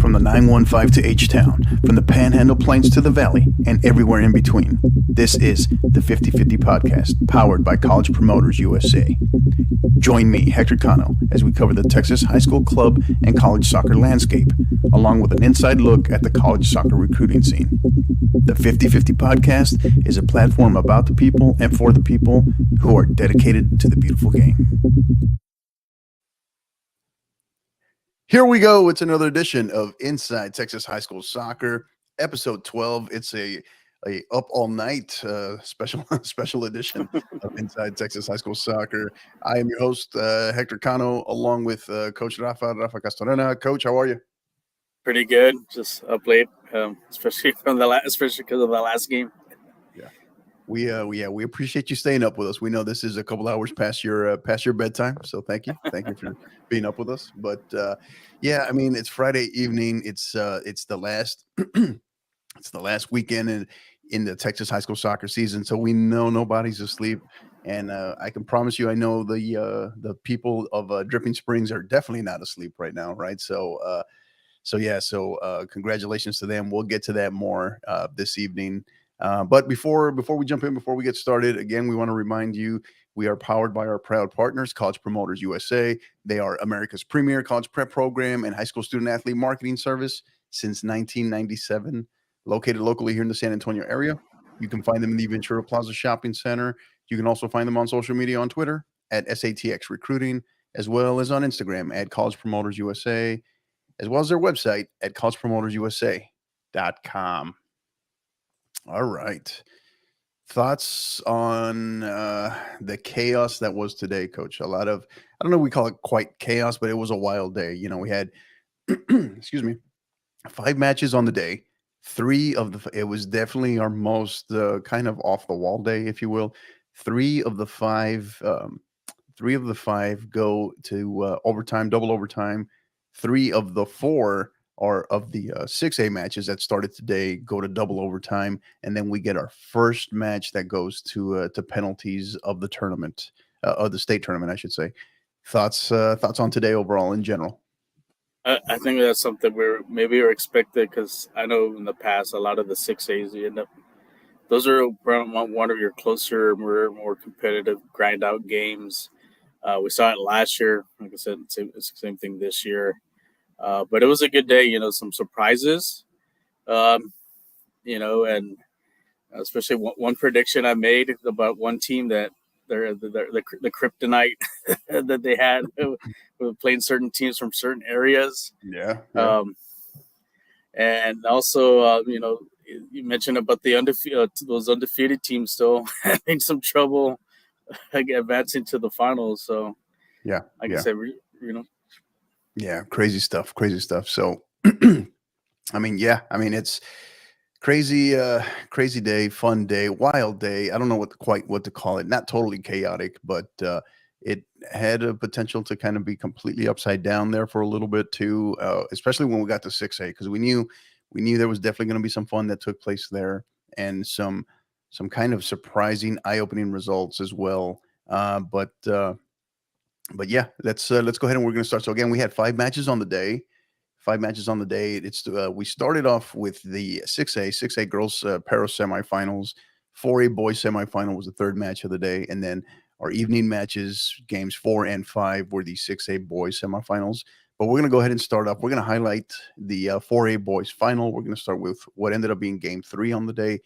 from the 915 to H-Town, from the Panhandle Plains to the Valley, and everywhere in between. This is the 50/50 Podcast, powered by College Promoters USA. Join me, Hector Cano, as we cover the Texas high school club and college soccer landscape, along with an inside look at the college soccer recruiting scene. The 50/50 Podcast is a platform about the people and for the people who are dedicated to the beautiful game. Here we go. It's another edition of Inside Texas High School Soccer, episode 12. It's a up all night special edition of Inside Texas High School Soccer. I am your host, Hector Cano, along with Coach Rafa Castorena. Coach, how are you? Pretty good. Just up late, especially because of the last game. We appreciate you staying up with us. We know this is a couple hours past your bedtime, so thank you for being up with us. But I mean, it's Friday evening. It's the last it's the last weekend in the Texas high school soccer season, so we know nobody's asleep. And I can promise you, I know the people of Dripping Springs are definitely not asleep right now, right? So congratulations to them. We'll get to that more this evening. But before we jump in, before we get started, again, we want to remind you we are powered by our proud partners, College Promoters USA. They are America's premier college prep program and high school student athlete marketing service since 1997, located locally here in the San Antonio area. You can find them in the Ventura Plaza Shopping Center. You can also find them on social media on Twitter at SATX Recruiting, as well as on Instagram at College Promoters USA, as well as their website at collegepromotersusa.com. All right. Thoughts on the chaos that was today, Coach? A lot of, I don't know, we call it quite chaos, but it was a wild day. You know, we had, excuse me, 5 matches on the day. It was definitely our most kind of off the wall day, if you will. 3 of the 5 go to overtime, double overtime. 3 of the 4 are of the 6A matches that started today go to double overtime, and then we get our first match that goes to penalties of the tournament, of the state tournament, I should say. Thoughts on today overall in general? I think that's something we're expected, because I know in the past a lot of the 6As you end up, those are one of your closer, more competitive grind out games. We saw it last year. Like I said, it's the same thing this year. But it was a good day, some surprises, and especially one prediction I made about one team that they're the kryptonite that they had with playing certain teams from certain areas. Yeah. And also, you mentioned about the those undefeated teams still having some trouble advancing to the finals. So, I said, Yeah, crazy stuff. So, I mean, it's crazy day, fun day, wild day. I don't know what to call it. Not totally chaotic, but it had a potential to kind of be completely upside down there for a little bit too, especially when we got to 6A, because we knew there was definitely going to be some fun that took place there, and some kind of surprising, eye-opening results as well. But yeah, let's go ahead, and we're going to start. So again, we had 5 matches on the day. It's we started off with the 6A girls Paro semifinals. 4A boys semifinal was the 3rd match of the day, and then our evening matches, games 4 and 5, were the 6A boys semifinals. But we're going to go ahead and start off. We're going to highlight the 4A boys final. We're going to start with what ended up being game 3 on the day.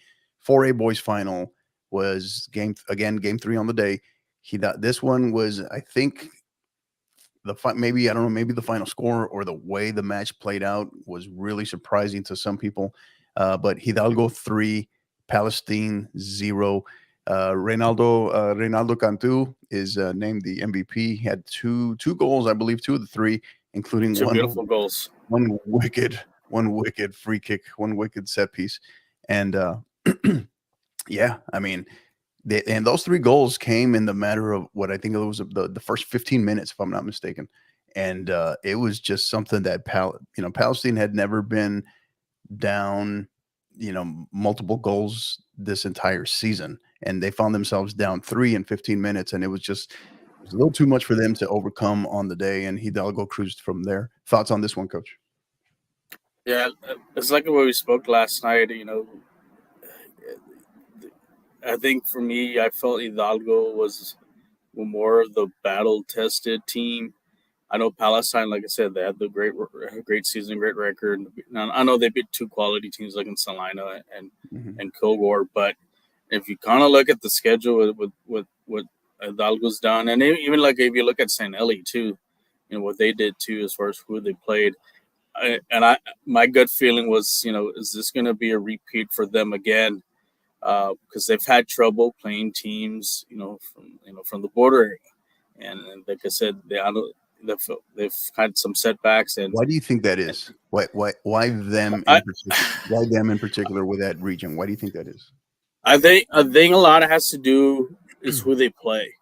4A boys final was game 3 on the day. This one was, I think, maybe the final score or the way the match played out was really surprising to some people. But Hidalgo 3, Palestine 0. Reynaldo Cantu is named the MVP. He had two goals, I believe, 2 of the 3, including 2 beautiful goals. One wicked free kick, one wicked set piece, and yeah, I mean. And those 3 goals came in the matter of what I think it was the first 15 minutes, if I'm not mistaken. And it was just something that Palestine had never been down, multiple goals this entire season, and they found themselves down 3 in 15 minutes, and it was a little too much for them to overcome on the day. And Hidalgo cruised from there. Thoughts on this one, Coach? Yeah, it's like what we spoke last night. I think for me, I felt Hidalgo was more of the battle tested team. I know Palestine, like I said, they had the great season, great record. Now, I know they beat two quality teams like in Salina Hmm. and Kilgore, but if you kind of look at the schedule with what Hidalgo's done, and even like if you look at St. Eli too, what they did too as far as who they played. My gut feeling was, is this going to be a repeat for them again? Because they've had trouble playing teams, from the border, and like I said, they've had some setbacks, and Why do you think that is? Why them I in particular? Why them in particular with that region? Why do you think that is? I think a lot has to do is who they play,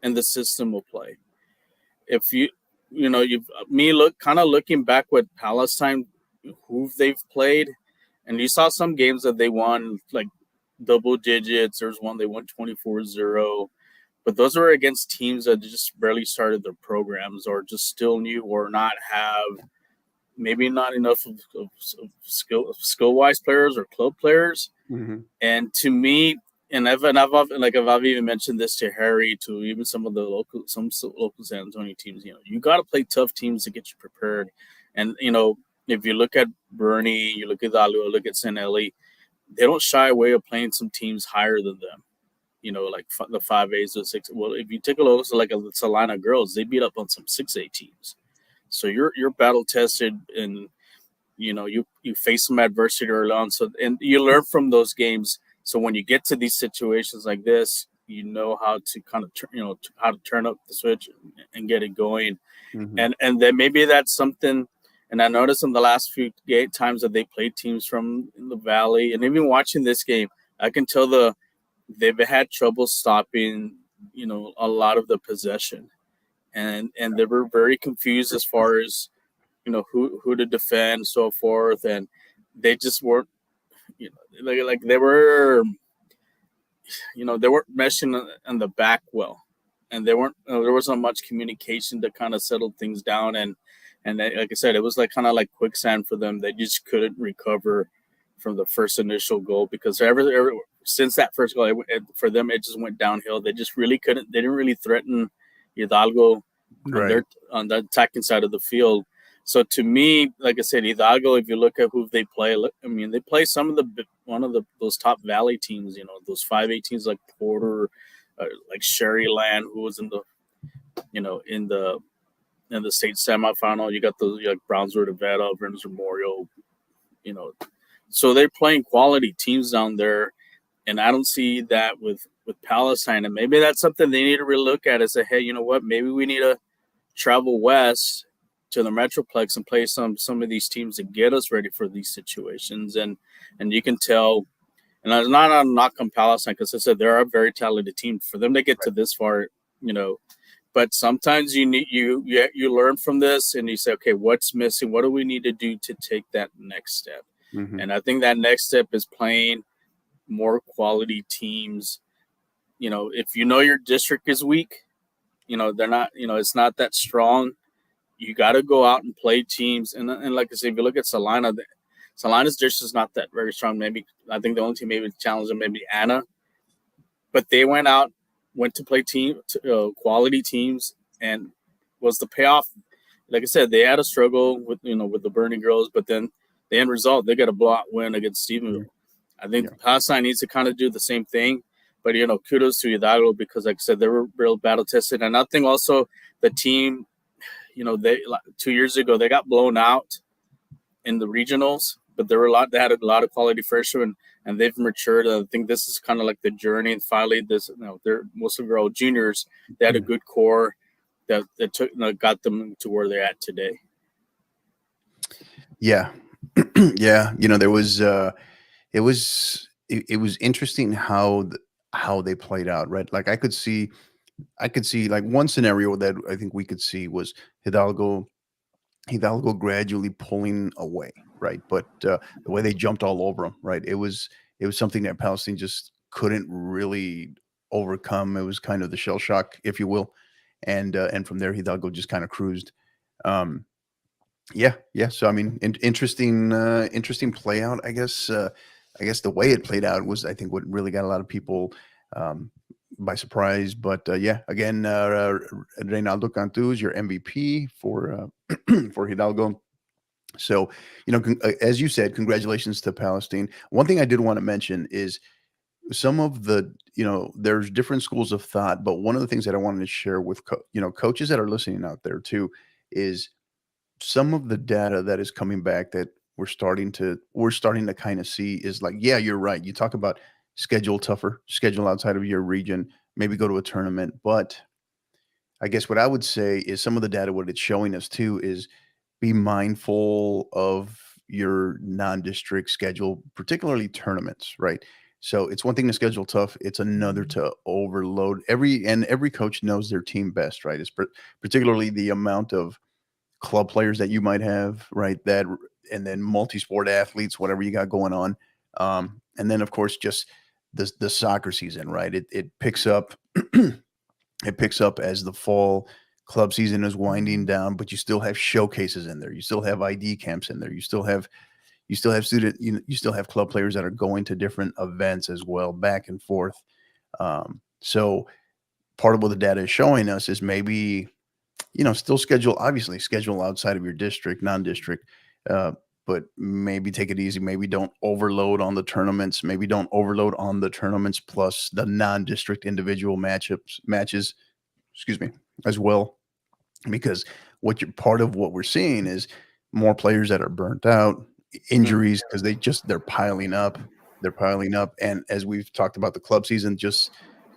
and the system will play. If you've me look kind of looking back with Palestine, who they've played, and you saw some games that they won like double digits. There's one they won 24-0, but those are against teams that just barely started their programs or just still new or not have maybe not enough of skill wise players or club players. Hmm. And to me, I've even mentioned this to Harry, to even some local San Antonio teams. You got to play tough teams to get you prepared. And if you look at Bernie, you look at Dalu, look at San Eli, they don't shy away of playing some teams higher than them. Like the 5As or six. Well, if you take a look at like the Salina girls, they beat up on some 6A teams. So you're battle tested, and you face some adversity early on, so and you learn from those games, so when you get to these situations like this, you know how to kind of how to turn up the switch and get it going. Hmm. And then maybe that's something. And I noticed in the last few times that they played teams from in the valley, and even watching this game, I can tell they've had trouble stopping a lot of the possession, and they were very confused as far as who to defend, so forth, and they just weren't, like they weren't meshing in the back well, and they weren't there wasn't much communication to kind of settle things down, and like I said, it was like kind of like quicksand for them. They just couldn't recover from the first initial goal, because since that first goal, for them it just went downhill. They just really couldn't. They didn't really threaten Hidalgo on Right. their on the attacking side of the field. So to me, like I said, Hidalgo, if you look at who they play, I mean, they play some of the one of the those top Valley teams. Those 5A like Porter, like Sherryland, who was in the you know in the state semifinal. You got those like Brownsville, Nevada, Burns Memorial. You know, so they're playing quality teams down there, and I don't see that with Palestine. And maybe that's something they need to really look at. Is say, hey, you know what? Maybe we need to travel west to the Metroplex and play some of these teams to get us ready for these situations. And you can tell, and it's not a knock on Palestine, because I said they're a very talented team. For them to get to this far, you know, but sometimes you learn from this, and you say, okay, what's missing? What do we need to do to take that next step? Hmm. And I think that next step is playing more quality teams. If your district is weak, they're not, it's not that strong. You got to go out and play teams. And like I said, if you look at Salina's district is not that very strong. Maybe I think the only team maybe challenge them maybe Anna, but they went to play quality teams, and was the payoff. Like I said, they had a struggle with the Burning Girls, but then the end result, they got a blowout win against Hmm. Stephenville. I think Yeah. Palestine needs to kind of do the same thing. But kudos to Hidalgo, because, like I said, they were real battle tested. And I think also the team, they 2 years ago they got blown out in the regionals, but they had a lot of quality freshmen, and they've matured. I think this is kind of like the journey. And finally, they're most of them are all juniors. They had a good core that took got them to where they're at today. Yeah. Yeah. There was it was interesting how they played out, right? Like I could see like one scenario that I think we could see was Hidalgo Hidalgo gradually pulling away, right? But the way they jumped all over him, right? It was something that Palestine just couldn't really overcome. It was kind of the shell shock, if you will, and from there Hidalgo just kind of cruised. Um, Yeah, yeah. So I mean, interesting play out. I guess the way it played out was, I think, what really got a lot of people um, by surprise. But yeah, again, Reynaldo Cantu is your MVP for for Hidalgo. So as you said, congratulations to Palestine. One thing I did want to mention is some of the there's different schools of thought, but one of the things that I wanted to share with coaches that are listening out there too is some of the data that is coming back that we're starting to kind of see is like, yeah, you're right. You talk about schedule tougher, schedule outside of your region, maybe go to a tournament. But I guess what I would say is some of the data, what it's showing us too, is be mindful of your non-district schedule, particularly tournaments, right? So it's one thing to schedule tough; it's another to overload. Every coach knows their team best, right? It's particularly the amount of club players that you might have, right? And then multi-sport athletes, whatever you got going on, and then of course just the soccer season, right? It picks up, it picks up as the fall club season is winding down, but you still have showcases in there. You still have ID camps in there. You still have you still have club players that are going to different events as well, back and forth. So part of what the data is showing us is maybe still obviously schedule outside of your district, non-district, uh, but maybe take it easy. Maybe don't overload on the tournaments. Maybe don't overload on the tournaments plus the non-district individual matches. Excuse me, as well, because part of what we're seeing is more players that are burnt out, Mhm. injuries because they're piling up, and as we've talked about, the club season just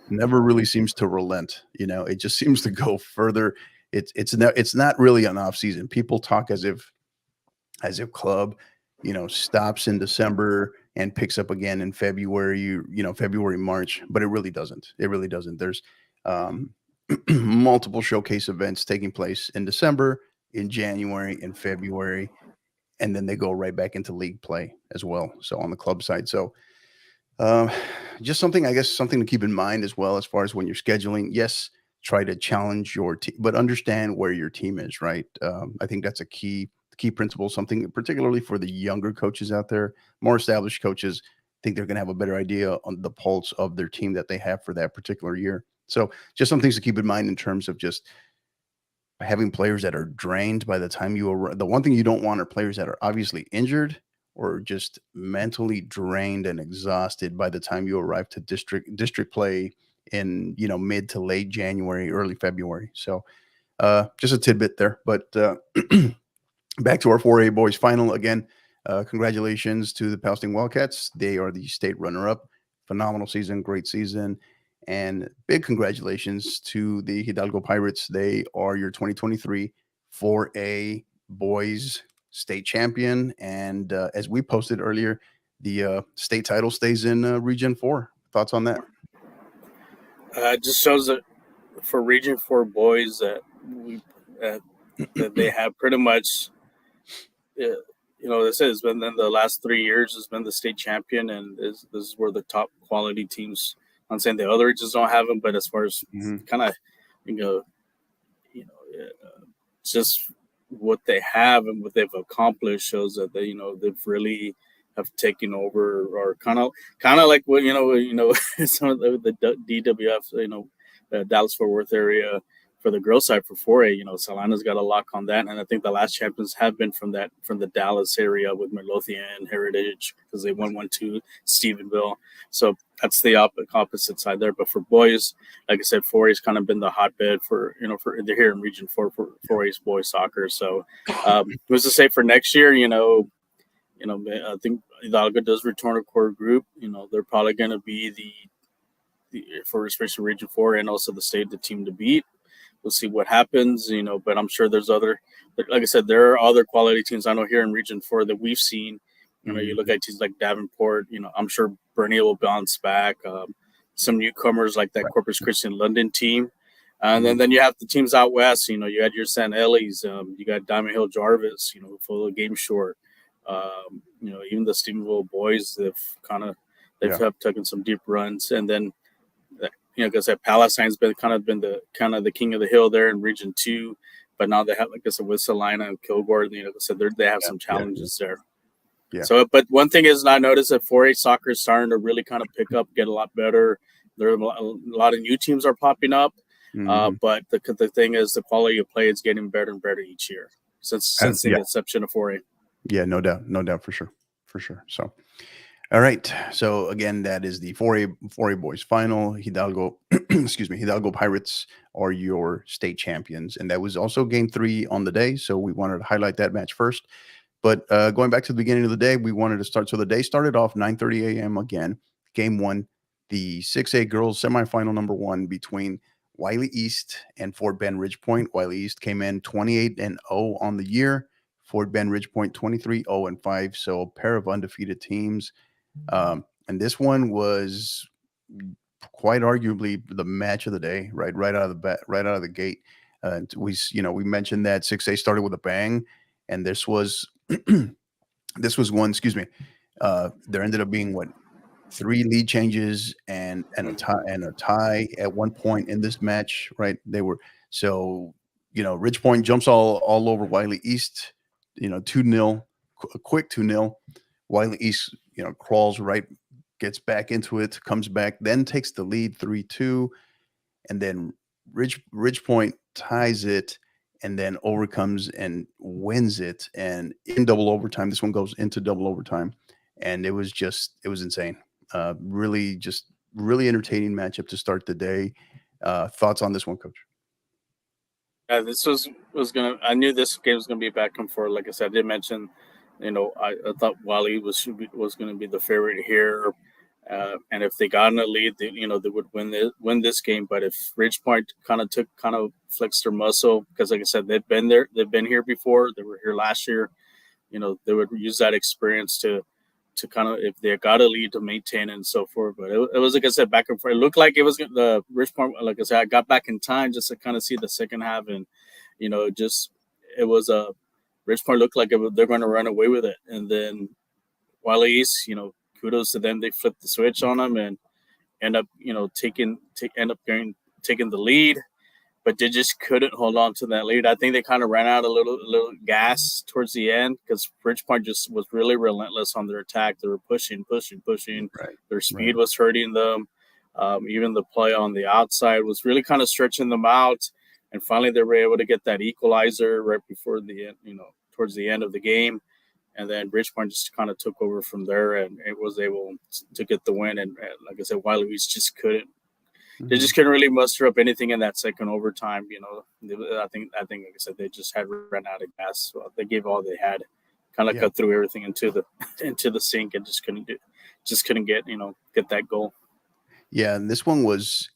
never really seems to relent. It just seems to go further. It's not really an off season. People talk as if club stops in December and picks up again in February, February, March, but it really doesn't. There's um multiple showcase events taking place in December, in January, in February, and then they go right back into league play as well, so on the club side. So um, just something, I guess, something to keep in mind as well as far as when you're scheduling. Yes, try to challenge your team, but understand where your team is. Right. I think that's a key principle. Something particularly for the younger coaches out there. More established coaches think they're going to have a better idea on the pulse of their team that they have for that particular year. So just some things to keep in mind in terms of just having players that are drained by the time you arrive. The one thing you don't want are players that are obviously injured or just mentally drained and exhausted by the time you arrive to district play in mid to late January, early February. So just a tidbit there, but back to our 4A boys final again. Congratulations to the Palestine Wildcats. They are the state runner-up. Phenomenal season, great season, and big congratulations to the Hidalgo Pirates. They are your 2023 4A boys state champion, and as we posted earlier, the state title stays in Region 4. Thoughts on that? It just shows that for Region Four boys uh, that they have pretty much, they said it's been in the last 3 years. It's been the state champion, and this is where the top quality teams. I'm saying the other regions don't have them, but as far as Mhm. kind of, you know, it's just what they have and what they've accomplished shows that they've really have taken over, or kind of like what some of the DWF, the Dallas Fort Worth area for the girls side for 4A. Salina's got a lock on that, and I think the last champions have been from the Dallas area with Midlothian Heritage, because they won 1-2 Stephenville. So that's the opposite side there. But for boys, like I said, 4A's kind of been the hotbed for they're here in Region 4 for 4A's boys soccer. So who's to say for next year? I think Hidalgo does return a core group. They're probably going to be for especially Region 4 and also the team to beat. We'll see what happens, but I'm sure there's like I said, there are other quality teams I know here in Region 4 that we've seen. You look Mhm. at teams like Davenport, I'm sure Bernie will bounce back. Some newcomers like that Right. Corpus Christi London team. And then, Mhm. then you have the teams out west. You had your San Elis, you got Diamond Hill Jarvis, full of game short. Even the Stephenville boys, they've Yeah. have taken some deep runs. And then because that Palestine's been kind of the king of the hill there in Region 2. but now they have, like I said, with Salina and Kilgore, so they have Yeah, some yeah, yeah, challenges there. yeah. So, but one thing is, I noticed that 4A soccer is starting to really kind of pick up, get a lot better. There are a lot of new teams are popping up, Hmm. but the thing is, the quality of play is getting better and better each year since the Yeah, inception of 4A. yeah, no doubt for sure, for sure. So, all right. So again, that is the 4A boys final. Hidalgo, excuse me, Hidalgo Pirates are your state champions, and that was also game three on the day. So we wanted to highlight that match first. But going back to the beginning of the day, we wanted to start. So the day started off 9:30 a.m. again. Game one, the 6A girls semifinal number one between Wiley East and Fort Bend Ridge Point. Wiley East came in 28-0 on the year. Fort Bend Ridge Point 23-0-5. So a pair of undefeated teams. And this one was quite arguably the match of the day, right out of the right out of the gate. We mentioned that 6A started with a bang, and this was this was one. Excuse me. There ended up being what, three lead changes and a tie at one point in this match, right? They were so Ridge Point jumps all over Wiley East, 2-0, a quick 2-0. Wiley East, crawls right, gets back into it, comes back, then takes the lead 3-2, and then Ridge Point ties it and then overcomes and wins it. And in double overtime, this one goes into double overtime. And it was insane. Really entertaining matchup to start the day. Thoughts on this one, Coach? Yeah, this was gonna. I knew this game was gonna be back and forth. Like I said, I did mention, I thought Wally was gonna be the favorite here, and if they got in a lead, they would win this game. But if Ridgepoint kind of flexed their muscle, because like I said, they've been here before. They were here last year. They would use that experience to kind of, if they got a lead, to maintain and so forth. But it was, like I said, back and forth. It looked like it was the Richmond. Like I said, I got back in time just to kind of see the second half, and just it was a Richmond looked like they're going to run away with it, and then Wiley East, kudos to them. They flipped the switch on them and end up taking the lead, but they just couldn't hold on to that lead. I think they kind of ran out a little gas towards the end because Bridgepoint just was really relentless on their attack. They were pushing, pushing, pushing. Right. Their Right. speed was hurting them. Even the play on the outside was really kind of stretching them out. And finally, they were able to get that equalizer right before the end, towards the end of the game. And then Bridgepoint just kind of took over from there, and it was able to get the win. And like I said, Wiley just couldn't they Mhm. just couldn't really muster up anything in that second overtime. I think like I said, they just had run out of gas. So they gave all they had, kind of Yeah. cut through everything into the into the sink, and just couldn't get that goal. Yeah, and this one was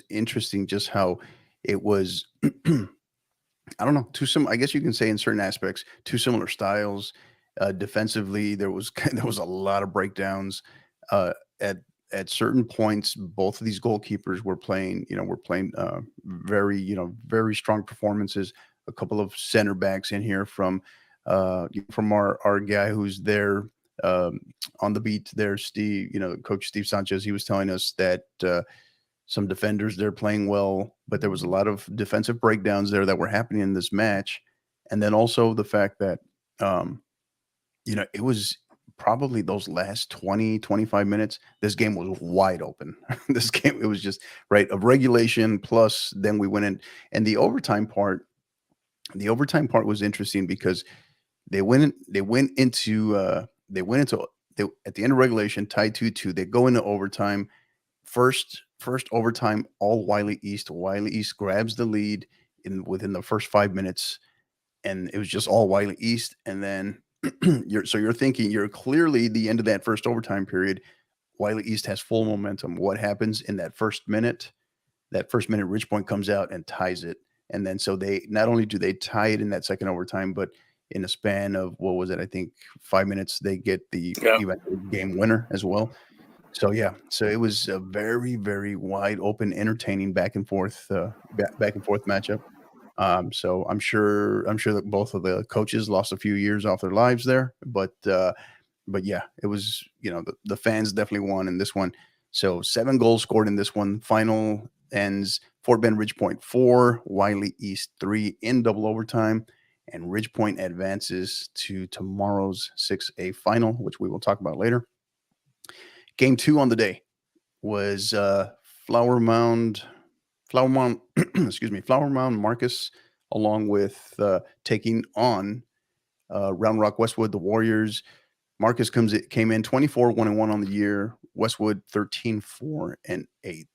interesting just how it was I don't know, I guess you can say in certain aspects, two similar styles. Defensively, there was there was a lot of breakdowns. Uh, at certain points, both of these goalkeepers were playing very very strong performances. A couple of center backs in here from our guy who's there um, on the beat there, Steve. Coach Steve Sanchez. He was telling us that. Some defenders they're playing well, but there was a lot of defensive breakdowns there that were happening in this match. And then also the fact that um, it was probably those last 20-25 minutes, this game was wide open. This game, it was just right of regulation plus then we went in. And the overtime part was interesting because they went into at the end of regulation tied 2-2. They go into overtime. First overtime, all Wiley East. Wiley East grabs the lead within the first 5 minutes, and it was just all Wiley East. And then you're thinking you're clearly the end of that first overtime period. Wiley East has full momentum. What happens in that first minute? That first minute, Richpoint comes out and ties it, and then so they not only do they tie it in that second overtime, but in a span of what was it? I think 5 minutes, they get the Yeah, eventual game winner as well. So yeah, so it was a very, very wide open, entertaining back and forth matchup. So I'm sure that both of the coaches lost a few years off their lives there, but yeah, it was the fans definitely won in this one. So 7 goals scored in this one. Final ends Fort Bend Ridgepoint 4, Wiley East 3 in double overtime, and Ridgepoint advances to tomorrow's 6A final, which we will talk about later. Game 2 on the day was Flower Mound, Flower Mound, excuse me, Flower Mound Marcus, along with taking on Round Rock Westwood, the Warriors. Marcus came in 24-1-1 on the year. Westwood 13-4-8.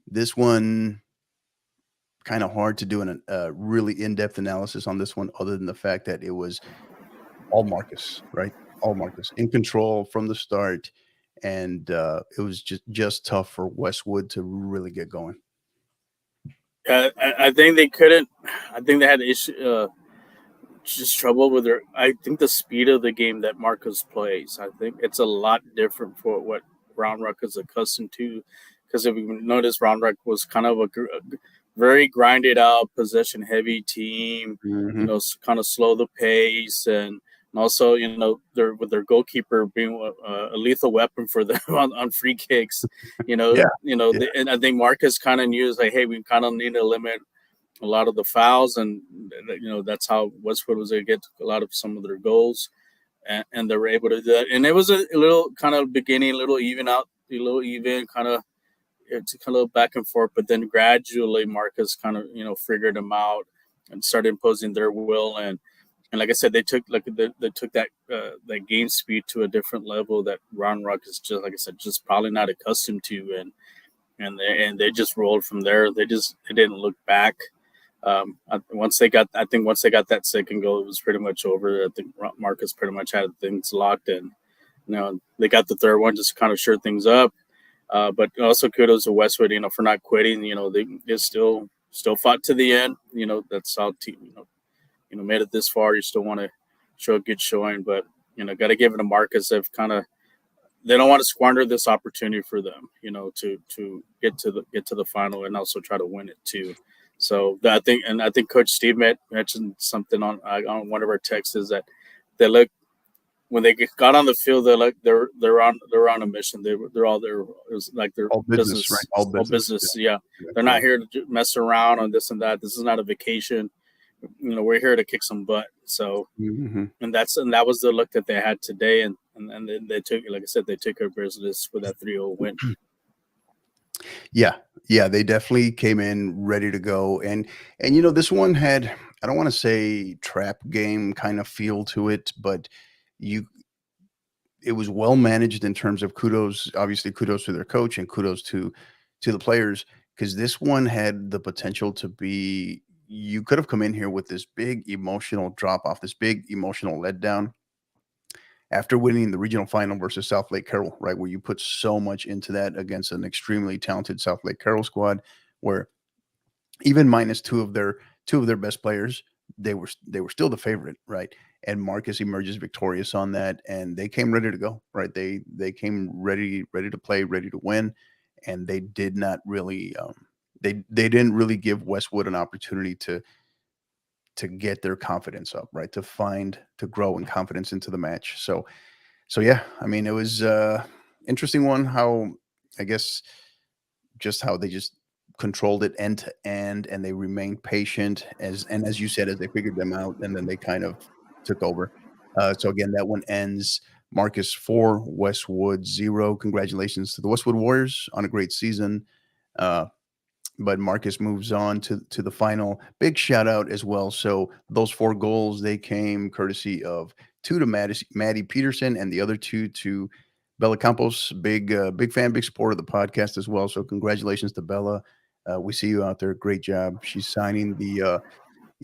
This one kind of hard to do a really in-depth analysis on this one, other than the fact that it was all Marcus, right? All Marcus in control from the start, and it was just tough for Westwood to really get going. I think they couldn't. I think they had issue. Just trouble with their. I think the speed of the game that Marcus plays. I think it's a lot different for what Round Rock is accustomed to. Because if you notice, Round Rock was kind of a very grinded out, possession heavy team. Mm-hmm. Kind of slow the pace, and also with their goalkeeper being a lethal weapon for them on free kicks. Yeah. And I think Marcus kind of knew, like, hey, we kind of need to limit a lot of the fouls, and that's how Westwood was able to get a lot of some of their goals, and they were able to do that. And it was a little kind of beginning, a little even kind of. It's kind of back and forth, but then gradually Marcus kind of figured them out and started imposing their will, and like I said, they took that game speed to a different level that Round Rock is just, like I said, just probably not accustomed to, and they just rolled from there. They didn't look back. Once they got that second goal, it was pretty much over. I think Marcus pretty much had things locked, and they got the third one just to kind of sure things up. But also kudos to Westwood, for not quitting. They still fought to the end. That's how team, made it this far. You still want to show a good showing, but got to give it to Marcus. They don't want to squander this opportunity for them, to get to the final and also try to win it too. So I think Coach Steve mentioned something on one of our texts, is that they look. When they got on the field, they're on a mission. They're all there. It was like they're all business, right? All business. Yeah. They're not here to mess around on this and that. This is not a vacation. We're here to kick some butt. So, and that was the look that they had today, and then they took, like I said, they took care of business with that 3-0 win. Yeah, they definitely came in ready to go, and this one had, I don't want to say trap game kind of feel to it, but it was well managed in terms of kudos to their coach, and kudos to the players, because this one had the potential to be, you could have come in here with this big emotional drop off, this big emotional letdown after winning the regional final versus South Lake Carroll, right, where you put so much into that against an extremely talented South Lake Carroll squad, where even minus two of their best players, they were still the favorite, right? And Marcus emerges victorious on that, and they came ready to go, right? They came ready to play, ready to win, and they did not really they didn't really give Westwood an opportunity to get their confidence up, right? To grow in confidence into the match. So yeah, I mean, it was interesting one, how, I guess, just how they just controlled it end to end, and they remained patient as you said, as they figured them out, and then they kind of took over. So again, that one ends Marcus 4, Westwood 0. Congratulations to the Westwood Warriors on a great season. But Marcus moves on to the final. Big shout out as well. So those 4 goals, they came courtesy of 2 to Maddie Peterson, and the other 2 to Bella Campos. Big fan, big supporter of the podcast as well. So congratulations to Bella. We see you out there. Great job. She's signing the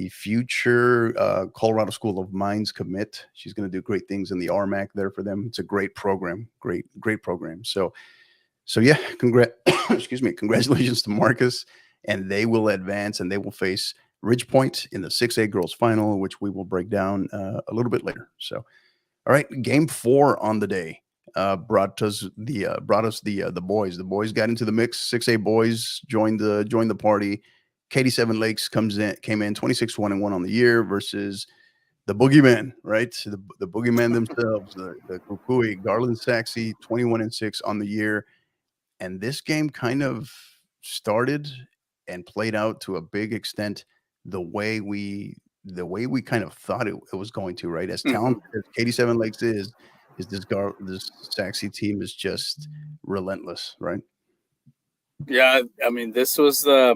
future Colorado School of Mines commit. She's going to do great things in the RMAC there for them. It's a great program. Great program. So yeah, excuse me, congratulations to Marcus, and they will advance, and they will face Ridgepoint in the 6A girls final, which we will break down a little bit later. So, all right, game 4 on the day brought us the boys. The boys got into the mix. 6A boys joined the party. Katy Seven Lakes came in 26-1-1 on the year versus the boogeyman, right? The boogeyman themselves, the Kukui, Garland Saxe, 21-6 on the year. And this game kind of started and played out to a big extent the way we kind of thought it was going to, right? As Hmm. talented as Katie Seven Lakes is this Saxy team is just relentless, right? Yeah, I mean, this was a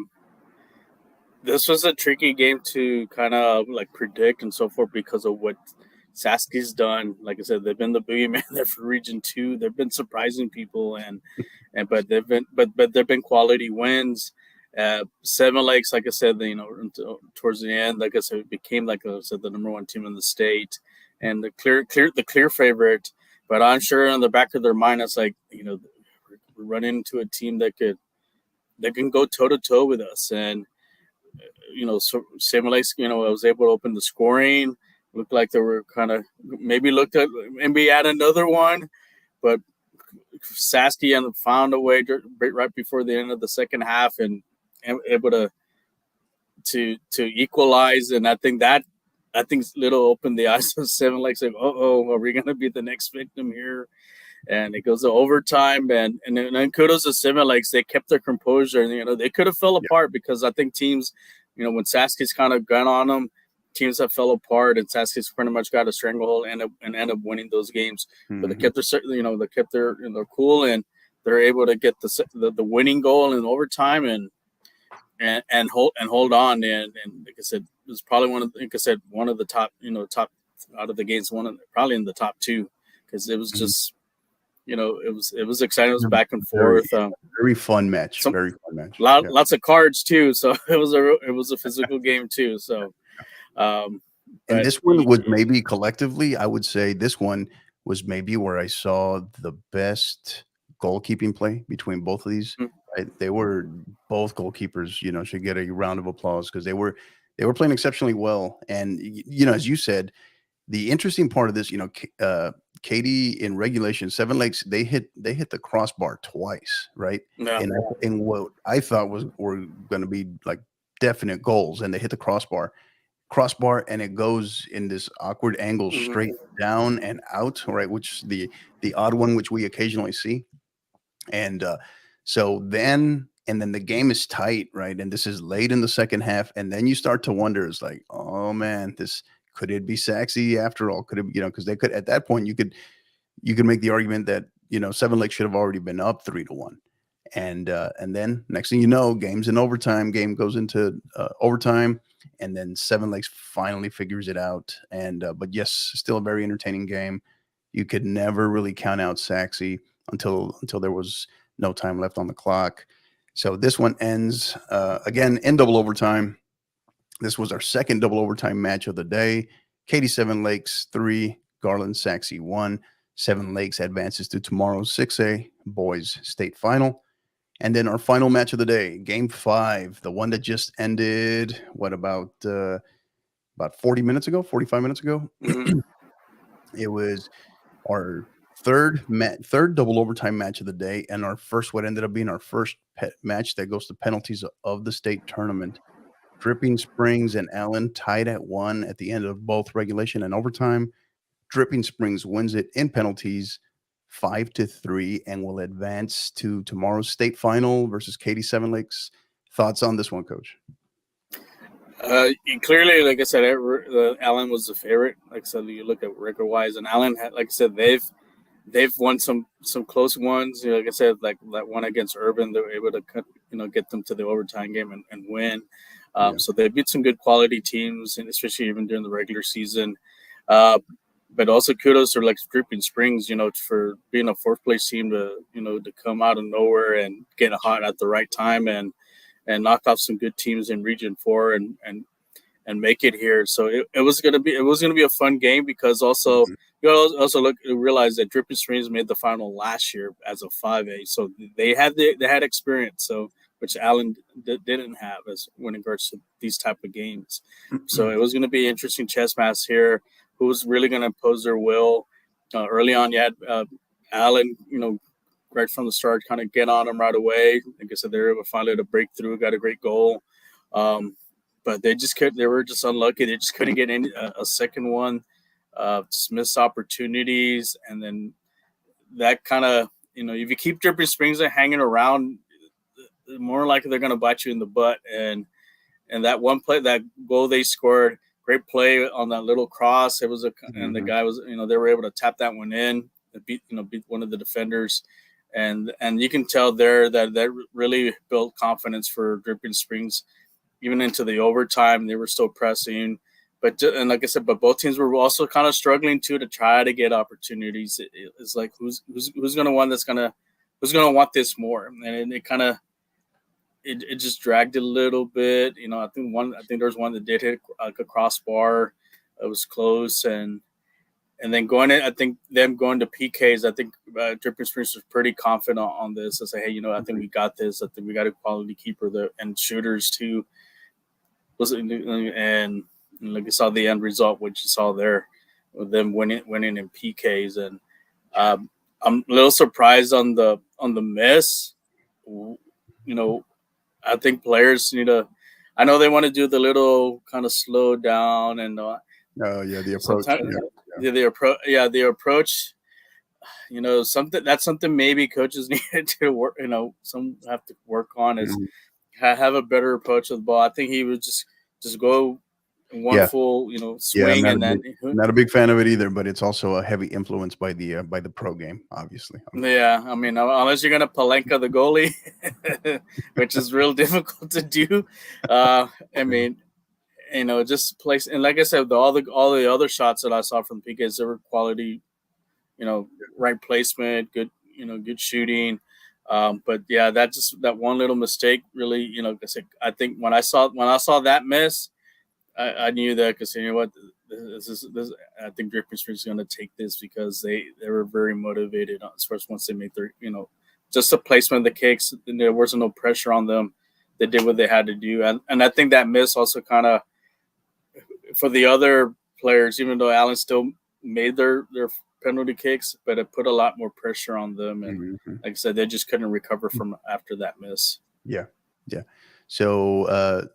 tricky game to kind of like predict and so forth because of what Sasky's done. Like I said, they've been the boogeyman there for Region Two. They've been surprising people, and but there've been quality wins. Seven Lakes, like I said, towards the end, like I said, it became like I said the number one team in the state, and the clear favorite. But I'm sure in the back of their mind, it's like we're running into a team that can go toe to toe with us, and so Seven Lakes, I was able to open the scoring. Looked like they were kind of maybe add another one, but Sasky found a way right before the end of the second half and able to equalize. And I think little opened the eyes of Seven Lakes. Like, are we going to be the next victim here? And it goes to overtime, and then kudos to Seven Lakes. They kept their composure, and they could have fell Yeah. apart because I think teams, when Sasky's kind of gun on them, teams have fell apart, and Sasky's pretty much got a stranglehold and end up winning those games. But they kept their cool, and they're able to get the winning goal in overtime and hold on. And like I said, it was probably one of the top out of the games, probably in the top two, because it was Mhm. just it was exciting. It was Very, back and very, forth. very fun match. Some Very fun match. Yeah. lots of cards too, so it was a physical game too. So, um, And but this one was maybe collectively, I would say this one was maybe where I saw the best goalkeeping play between both of these. Right? They were both goalkeepers, should get a round of applause because they were playing exceptionally well. And as you said, the interesting part of this, Katie in regulation, Seven Lakes, they hit the crossbar twice, right? yeah, In what I thought were going to be like definite goals, and they hit the crossbar and it goes in this awkward angle hmm straight down and out, right? Which the odd one which we occasionally see. And then the game is tight, right? And this is late in the second half, and then you start to wonder, it's like, oh man, this could it be Saxy after all? Could it, because they could at that point you could make the argument that Seven Lakes should have already been up 3-1, and then next thing you know, game's in overtime. Game goes into overtime, and then Seven Lakes finally figures it out. And but yes, still a very entertaining game. You could never really count out Saxy until there was no time left on the clock. So this one ends again in double overtime. This was our second double overtime match of the day. Katy Seven Lakes 3, Garland Saxy 1. Seven Lakes advances to tomorrow's 6A boys state final. And then our final match of the day, game 5, the one that just ended, what, about 40 minutes ago, 45 minutes ago? hmm It was our third double overtime match of the day, and our first, what ended up being our first match that goes to penalties of the state tournament. Dripping Springs and Allen tied at 1 at the end of both regulation and overtime. Dripping Springs wins it in penalties 5-3 and will advance to tomorrow's state final versus Katy Seven Lakes. Thoughts on this one, Coach? Clearly, like I said, Allen was the favorite. Like I said, you look at record wise, and Allen, like I said, they've won some close ones. Like I said, like that one against Urban, they were able to get them to the overtime game and win. Yeah. So they beat some good quality teams, and especially even during the regular season. Uh, but also kudos to like Dripping Springs, for being a fourth place team to come out of nowhere and get hot at the right time and knock off some good teams in Region Four and make it here. So it was gonna be a fun game because also Mhm. realize that Dripping Springs made the final last year as a 5A, so they had experience, so which Allen didn't have as when it regards to these type of games. So it was going to be an interesting chess match here. Who's really going to impose their will? Early on, you had Allen, right from the start, kind of get on them right away. Like I said, they were able finally to break through, got a great goal. But they were just unlucky. They just couldn't get a second one. Just missed opportunities, and then that kind of if you keep Dripping Springs hanging around, more likely they're going to bite you in the butt. And that one play, that goal they scored, great play on that little cross. It was and the Mhm. guy was, they were able to tap that one in, beat one of the defenders, and you can tell there that really built confidence for Dripping Springs, even into the overtime. They were still pressing, and like I said, but both teams were also kind of struggling too to try to get opportunities. It's like who's going to who's going to want this more, and it kind of it just dragged it a little bit. I think there was one that did hit like a crossbar. It was close, and then going in, I think them going to PKs. I think Dripping Springs was pretty confident on this. I say, hey, I think we got this. I think we got a quality keeper there and shooters too. And like you saw the end result, which you saw there, with them winning in PKs, and I'm a little surprised on the miss. You know, I think players need to. I know they want to do the little kind of slow down and Oh yeah, the approach. sometimes Yeah, the approach. Yeah, the approach. Something maybe coaches need to work. Some have to work on is mhm. have a better approach with the ball. I think he would just go in one Yeah, full yeah. swing, and then Not a big fan of it either, but it's also a heavy influence by the pro game, obviously. yeah. I mean, unless you're gonna Palenka the goalie, which is real difficult to do. I mean, just place, and like I said, all the other shots that I saw from PKs, they were quality, right placement, good, good shooting. But yeah, that one little mistake really, I think when I saw that miss, I knew that, because you know what, this. I think Dripping Springs is going to take this, because they were very motivated, especially once they made their, just the placement of the kicks. There wasn't no pressure on them. They did what they had to do, and I think that miss also kind of, for the other players, even though Allen still made their penalty kicks, but it put a lot more pressure on them, and Mhm. like I said, they just couldn't recover from after that miss. Yeah, yeah. So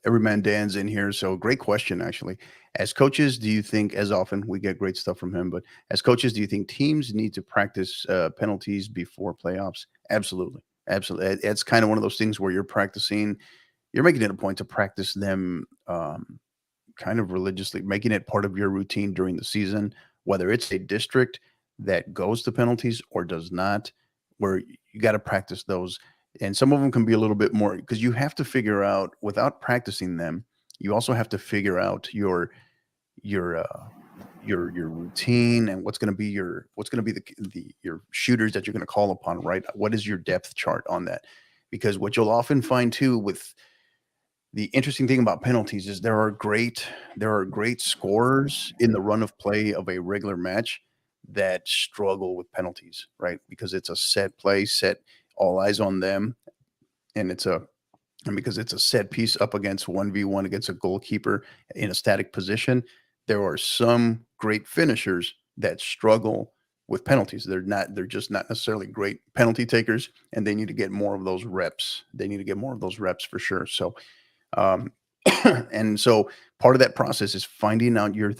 every man Dan's in here. So great question, actually. As coaches, do you think, as often we get great stuff from him, but as coaches, do you think teams need to practice penalties before playoffs? Absolutely, absolutely. It's kind of one of those things where you're practicing, you're making it a point to practice them. Kind of religiously, making it part of your routine during the season, whether it's a district that goes to penalties or does not, where you got to practice those. And some of them can be a little bit more, because you have to figure out, without practicing them, you also have to figure out your your routine, and what's going to be the your shooters that you're going to call upon, right? What is your depth chart on that? Because what you'll often find too, with the interesting thing about penalties, is there are great scorers in the run of play of a regular match that struggle with penalties, right? Because it's a set play, set, all eyes on them, and because it's a set piece up against 1v1 against a goalkeeper in a static position. There are some great finishers that struggle with penalties. They're just not necessarily great penalty takers, and they need to get more of those reps. They need to get more of those reps for sure. So um, and so part of that process is finding out your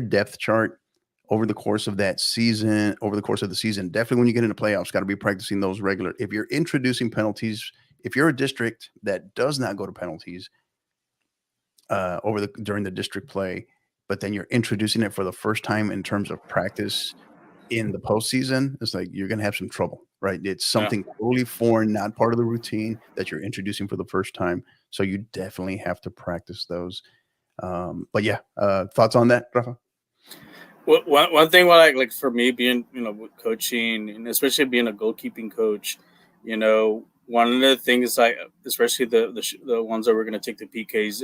depth chart over the course of that season, over the course of the season. Definitely when you get into playoffs, got to be practicing those regular. If you're introducing penalties, if you're a district that does not go to penalties over the during the district play, but then you're introducing it for the first time in terms of practice in the postseason, it's like you're going to have some trouble, right? It's Yeah. something totally foreign, not part of the routine that you're introducing for the first time. So you definitely have to practice those. But yeah, thoughts on that, Rafa? One thing, what like for me being, with coaching, and especially being a goalkeeping coach, one of the things, especially the ones that we're going to take the PKs,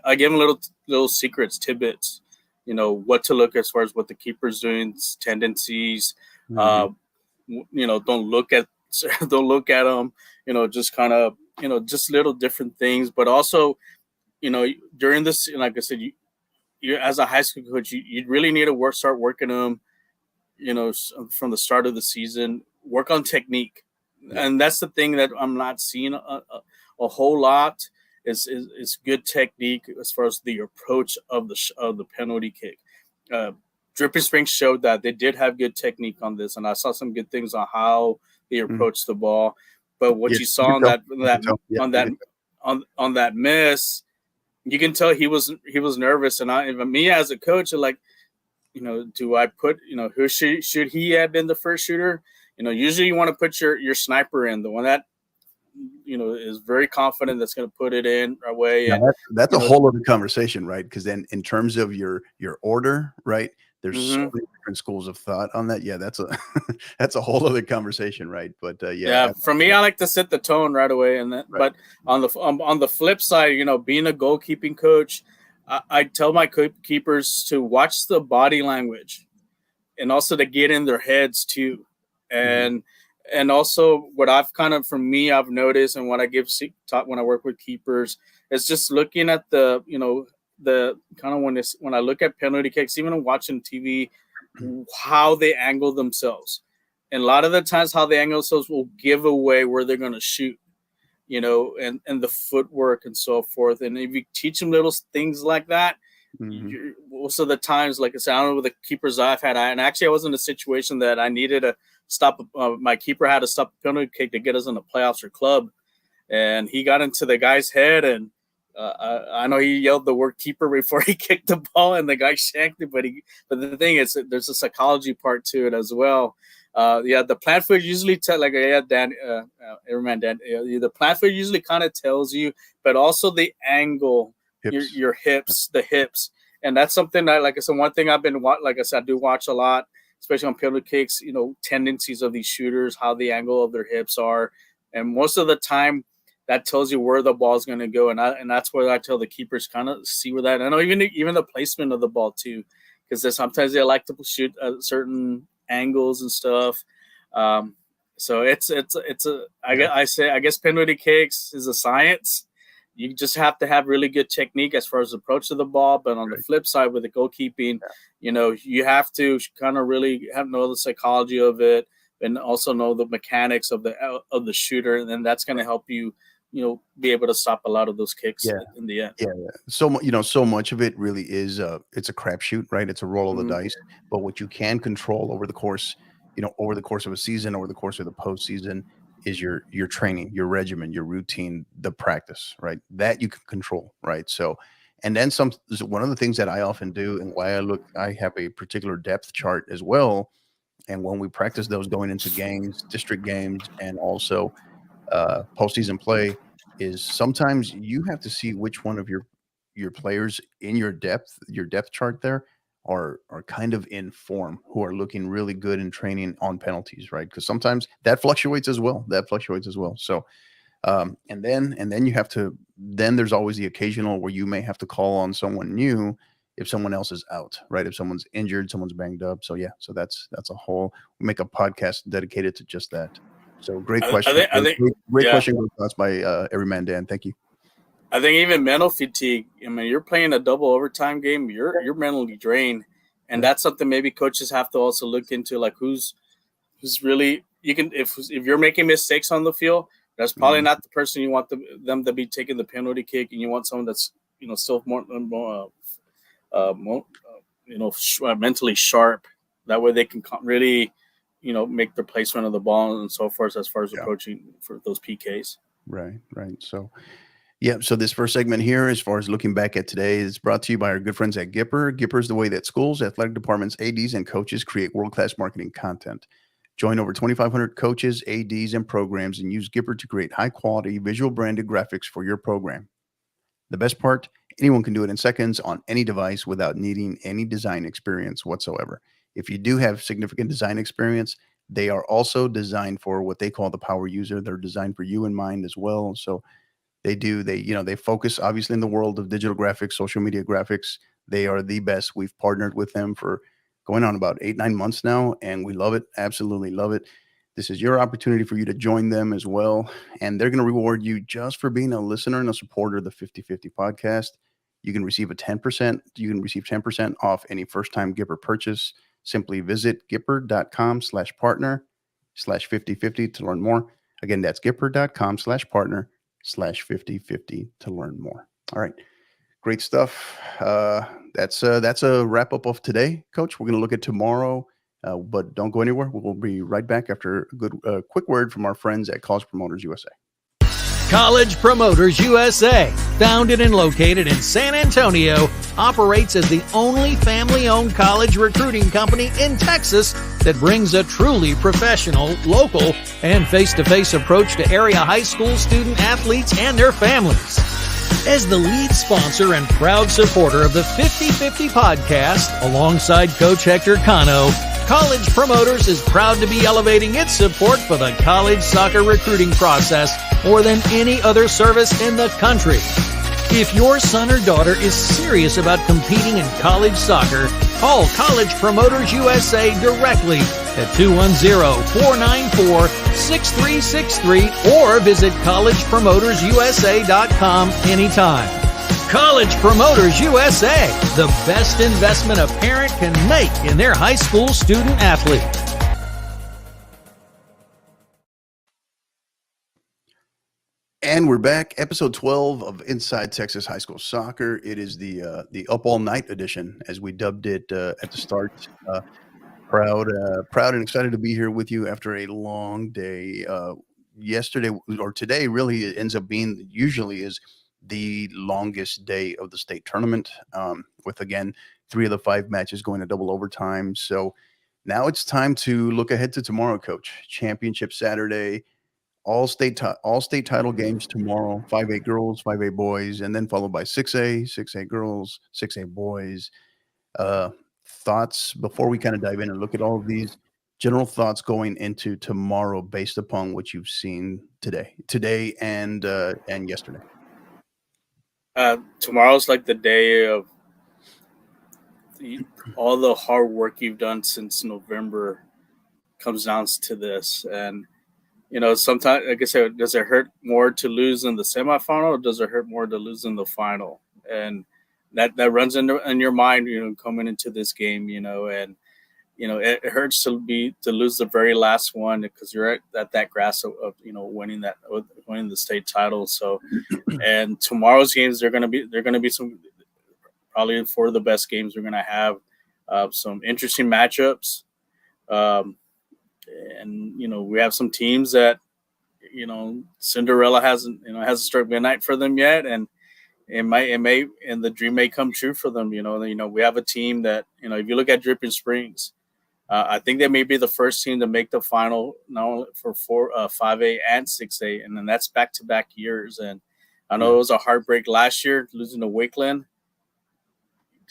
I give them little secrets, tidbits, what to look as far as what the keeper's doing, tendencies. Hmm. uh don't look at don't look at them, just kind of, just little different things. But also, you know during this, like I said, you as a high school coach, you really need to start working them, from the start of the season. Work on technique, Yeah. and that's the thing that I'm not seeing a whole lot. Is good technique as far as the approach of the penalty kick. Uh, Dripping Springs showed that they did have good technique on this, and I saw some good things on how they Mhm. approached the ball. But what Yeah, you you saw can on tell. that You can tell. Yeah, on you that can on that miss, you can tell he was nervous. And me as a coach, like, do I put, who should he have been the first shooter? Usually you want to put your sniper in, the one that is very confident that's going to put it in away. Now And that's you a know, whole other conversation, right? Because then in terms of your order, right? There's so hmm many different schools of thought on that. Yeah, that's a that's a whole other conversation, right? But yeah, yeah, for me, I like to set the tone right away. And then, right. but on the flip side, being a goalkeeping coach, I tell my keepers to watch the body language and also to get in their heads too. Mhm. And also what I've kind of, for me, I've noticed, and what I talk when I work with keepers, is just looking at the kind of, when I look at penalty kicks, even watching TV, how they angle themselves. And a lot of the times how they angle themselves will give away where they're going to shoot, and the footwork and so forth. And if you teach them little things like that, Mhm. most of the times, like I said, I don't know, with the keepers I've had, and actually I was in a situation that I needed to stop. My keeper had to stop a penalty kick to get us in the playoffs or club, and he got into the guy's head, and I know he yelled the word keeper before he kicked the ball, and the guy shanked it. But the thing is, there's a psychology part to it as well. Yeah, the plant foot usually like, yeah, Dan, Airman Dan, the plant foot usually kind of tells you, but also the angle, Hips. your hips, the hips, and that's something that, like I said, one thing I've been like I said, I do watch a lot, especially on penalty kicks. Tendencies of these shooters, how the angle of their hips are, and most of the time that tells you where the ball is going to go, and that's where I tell the keepers kind of see where that. I know even the placement of the ball too, because sometimes they like to shoot at certain angles and stuff. Um, so it's a Yeah. I guess penalty kicks is a science. You just have to have really good technique as far as approach to the ball. But on the Right. flip side, with the goalkeeping, you have to kind of really know the psychology of it, and also know the mechanics of the shooter, and then that's going to help you, be able to stop a lot of those kicks Yeah. in the end. Yeah, yeah. So much of it really is it's a crapshoot, right? It's a roll of the Mm-hmm. dice. But what you can control over the course, over the course of a season, over the course of the postseason, is your training, your regimen, your routine, the practice, right? That you can control, right? So, and then one of the things that I often do, and why I have a particular depth chart as well. And when we practice those going into games, district games, and also postseason play, is sometimes you have to see which one of your players in your depth chart there are kind of in form, who are looking really good in training on penalties, right? Because sometimes that fluctuates as well. That fluctuates as well. So and then you have to, then there's always the occasional where you may have to call on someone new if someone else is out, right? If someone's injured, someone's banged up. So yeah, so that's a whole, we make a podcast dedicated to just that. So great question. I think, Great yeah, question. Great thoughts by Everyman Dan. Thank you. I think even mental fatigue. I mean, you're playing a double overtime game. You're mentally drained, and Yeah. that's something maybe coaches have to also look into. Like, who's really, you can, if you're making mistakes on the field, that's probably Mhm. not the person you want them to be taking the penalty kick, and you want someone that's, still more mentally sharp. That way they can really, make the placement of the ball and so forth as far as Yeah. approaching for those PKs. Right. Right. So yeah. So this first segment here, as far as looking back at today, is brought to you by our good friends at Gipper. Gipper is the way that schools, athletic departments, ADs, and coaches create world-class marketing content. Join over 2,500 coaches, ADs, and programs, and use Gipper to create high-quality, visual branded graphics for your program. The best part, anyone can do it in seconds on any device without needing any design experience whatsoever. If you do have significant design experience, they are also designed for what they call the power user. They're designed for you in mind as well. So they focus obviously in the world of digital graphics, social media graphics. They are the best. We've partnered with them for going on about 8-9 months now, and we love it, absolutely love it. This is your opportunity for you to join them as well, and they're going to reward you just for being a listener and a supporter of the 50/50 podcast. You can receive 10% off any first time Gipper purchase. Simply visit gipper.com/partner/5050 to learn more. Again, that's gipper.com/partner/5050 to learn more. All right. Great stuff. That's a wrap up of today, Coach. We're going to look at tomorrow. But don't go anywhere. We'll be right back after a good quick word from our friends at College Promoters USA. College Promoters USA, founded and located in San Antonio, operates as the only family-owned college recruiting company in Texas that brings a truly professional, local, and face-to-face approach to area high school student athletes and their families. As the lead sponsor and proud supporter of the 50/50 podcast, alongside Coach Hector Cano, College Promoters is proud to be elevating its support for the college soccer recruiting process more than any other service in the country. If your son or daughter is serious about competing in college soccer, call College Promoters USA directly at 210-494-6363 or visit collegepromotersusa.com anytime. College Promoters USA, the best investment a parent can make in their high school student athlete. And we're back, episode 12 of Inside Texas High School Soccer. It is the Up All Night edition, as we dubbed it at the start. Proud and excited to be here with you after a long day. Yesterday or today really it ends up being, usually is the longest day of the state tournament, with, again, 3 of the 5 matches going to double overtime. So now it's time to look ahead to tomorrow, Coach. Championship Saturday. All state title games tomorrow, 5A girls, 5A boys, and then followed by 6A girls, 6A boys. Thoughts before we kind of dive in and look at all of these general thoughts going into tomorrow based upon what you've seen today and yesterday. Tomorrow's like the day of all the hard work you've done since November comes down to this. And sometimes, like I said, does it hurt more to lose in the semifinal, or does it hurt more to lose in the final? And that runs in your mind, coming into this game, and it hurts to lose the very last one because you're at that grasp of winning the state title. So, and tomorrow's games, they're gonna be some, probably 4 of the best games we're gonna have. Some interesting matchups. And we have some teams that Cinderella hasn't struck midnight for them yet, and and the dream may come true for them. We have a team that if you look at Dripping Springs, I think they may be the first team to make the final, not only for 5A and 6A, and then that's back-to-back years. And I know it was a heartbreak last year losing to Wakeland.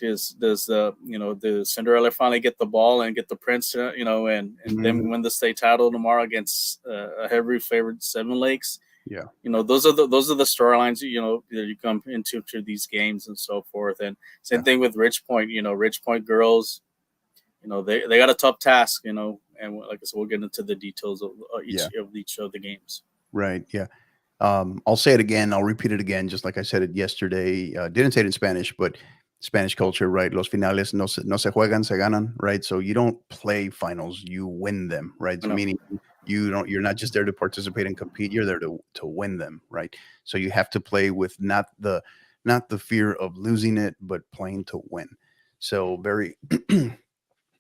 Does the Cinderella finally get the ball and get the Prince, and then win the state title tomorrow against a heavy favorite Seven Lakes? Yeah. Those are the storylines, that you come into these games and so forth. And same thing with Rich Point. Rich Point girls, they got a tough task, and like I said, we'll get into the details of each of the games. Right. Yeah. I'll say it again. I'll repeat it again, just like I said it yesterday. Didn't say it in Spanish, but Spanish culture, right? Los finales no se juegan, se ganan, right? So you don't play finals, you win them, right? So meaning you're not just there to participate and compete, you're there to win them, right? So you have to play with not the fear of losing it, but playing to win. So very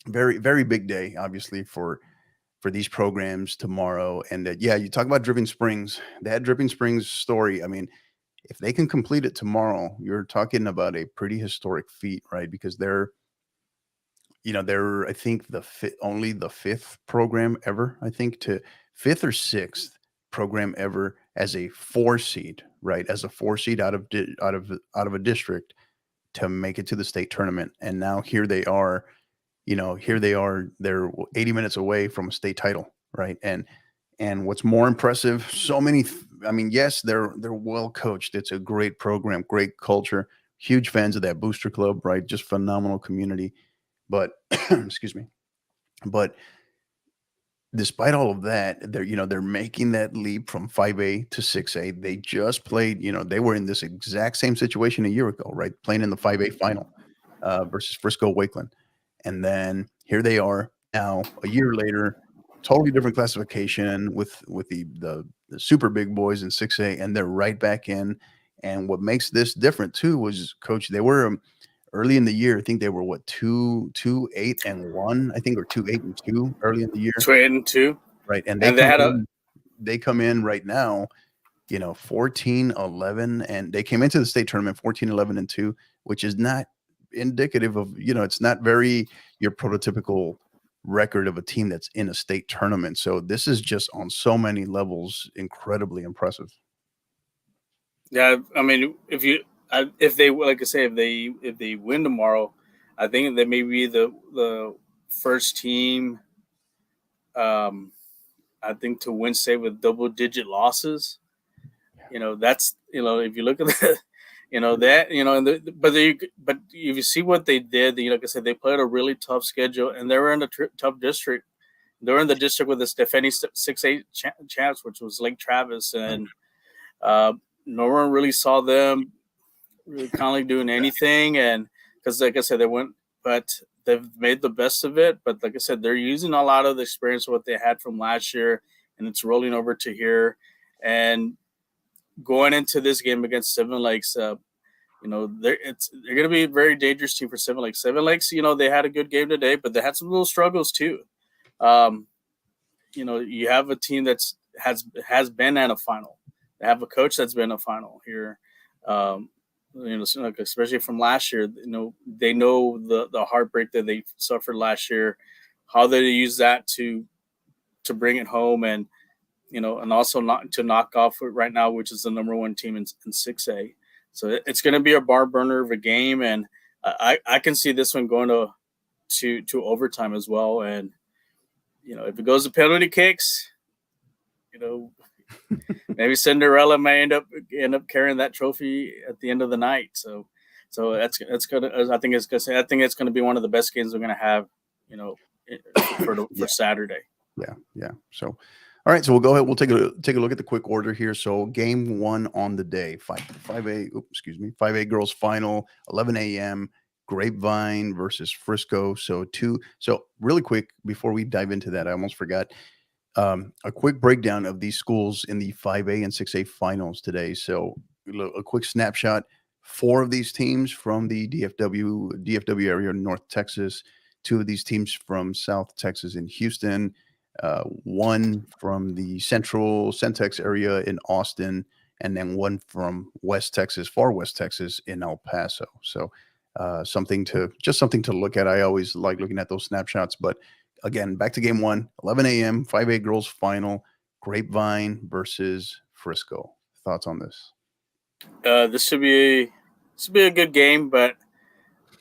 very, very big day, obviously, for these programs tomorrow. And you talk about Dripping Springs, that Dripping Springs story. I mean, if they can complete it tomorrow, you're talking about a pretty historic feat, right? Because they're I think only the 5th program ever, I think, to 5th or 6th program ever as a 4 seed, right? As a 4 seed out of a district to make it to the state tournament. And now here they are, they're 80 minutes away from a state title, right? And what's more impressive, yes, they're well coached. It's a great program, great culture, huge fans of that booster club, right? Just phenomenal community. But excuse me. But despite all of that, they're making that leap from 5A to 6A. They just played, they were in this exact same situation a year ago, right? Playing in the 5A final versus Frisco Wakeland. And then here they are now, a year later, totally different classification with the super big boys in 6A, and they're right back in. And what makes this different too was, Coach, they were early in the year, I think they were what 2-8-1, I think, or 2-8-2 early in the year, 2-8-2, right? And and they had a they come in right now, 14-11, and they came into the state tournament 14-11-2, which is not indicative of, it's not very your prototypical record of a team that's in a state tournament. So this is just on so many levels incredibly impressive. Yeah, I mean, if they like I say, if they win tomorrow, I think they may be the first team, I think, to win state with double digit losses. That's if you look at the, that but if you see what they did, like I said, they played a really tough schedule, and they were in a tough district. They were in the district with this defending 6-8 champs, which was Lake Travis, and no one really saw them really kind of doing anything. And because, like I said, but they've made the best of it. But like I said, they're using a lot of the experience of what they had from last year, and it's rolling over to here. And going into this game against Seven Lakes, they're going to be a very dangerous team for Seven Lakes. Seven Lakes, they had a good game today, but they had some little struggles too. You have a team that's has been at a final. They have a coach that's been a final here. Especially from last year, they know the heartbreak that they suffered last year, how they use that to bring it home, and and also not to knock off right now, which is the number one team in 6A. So it's going to be a bar burner of a game, and I can see this one going to overtime as well. And if it goes to penalty kicks, maybe Cinderella may end up carrying that trophy at the end of the night. So that's gonna. I think it's gonna be one of the best games we're gonna have. For Saturday. Yeah. So, all right. So we'll go ahead. We'll take a look at the quick order here. So game 1 on the day, 5A girls final, 11 a.m. Grapevine versus Frisco. So really quick before we dive into that, I almost forgot. A quick breakdown of these schools in the 5A and 6A finals today. So a quick snapshot. 4 of these teams from the DFW area, North Texas. 2 of these teams from South Texas in Houston. 1 from the Central Centex area in Austin, and then 1 from far West Texas in El Paso. So something to look at. I always like looking at those snapshots, but again, back to game 1, 11 a.m., 5A girls final, Grapevine versus Frisco. Thoughts on this? This should be a good game, but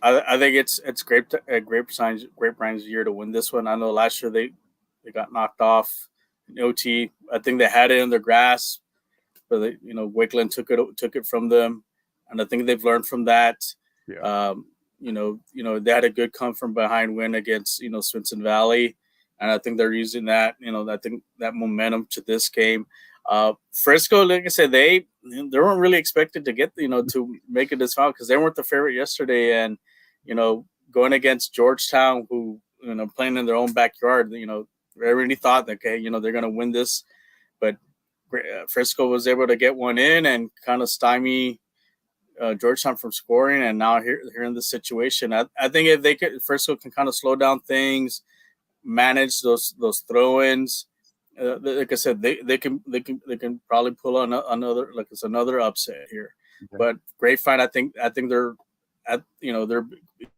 I think it's Grapevine's year to win this one. I know last year they got knocked off in OT. I think they had it in their grasp, but Wakeland took it from them, and I think they've learned from that. Yeah. They had a good come from behind win against Swinson Valley, and I think they're using that. I think that momentum to this game. Frisco, like I said, they weren't really expected to get to make it this far because they weren't the favorite yesterday, and going against Georgetown, who playing in their own backyard, everybody thought that they're going to win this, but Frisco was able to get one in and kind of stymie Georgetown from scoring, and now here in this situation, I think if Frisco can kind of slow down things, manage those throw-ins. Like I said, they can probably pull on another upset here. Okay. But Grapevine, I think they're they're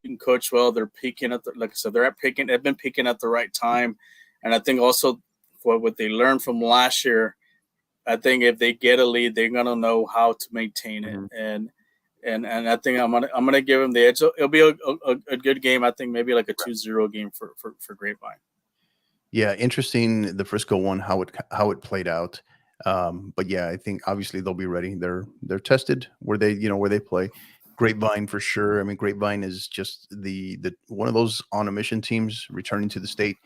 being coached well. They're peaking like I said, they've been peaking at the right time, and I think also for what they learned from last year, I think if they get a lead, they're gonna know how to maintain it. Mm-hmm. And I think I'm gonna give them the edge. It'll be a good game. I think maybe like a 2-0 game for Grapevine. Yeah, interesting. The Frisco one, how it played out. But yeah, I think obviously they'll be ready. They're tested where they play. Grapevine for sure. I mean, Grapevine is just the one of those on a mission teams returning to the state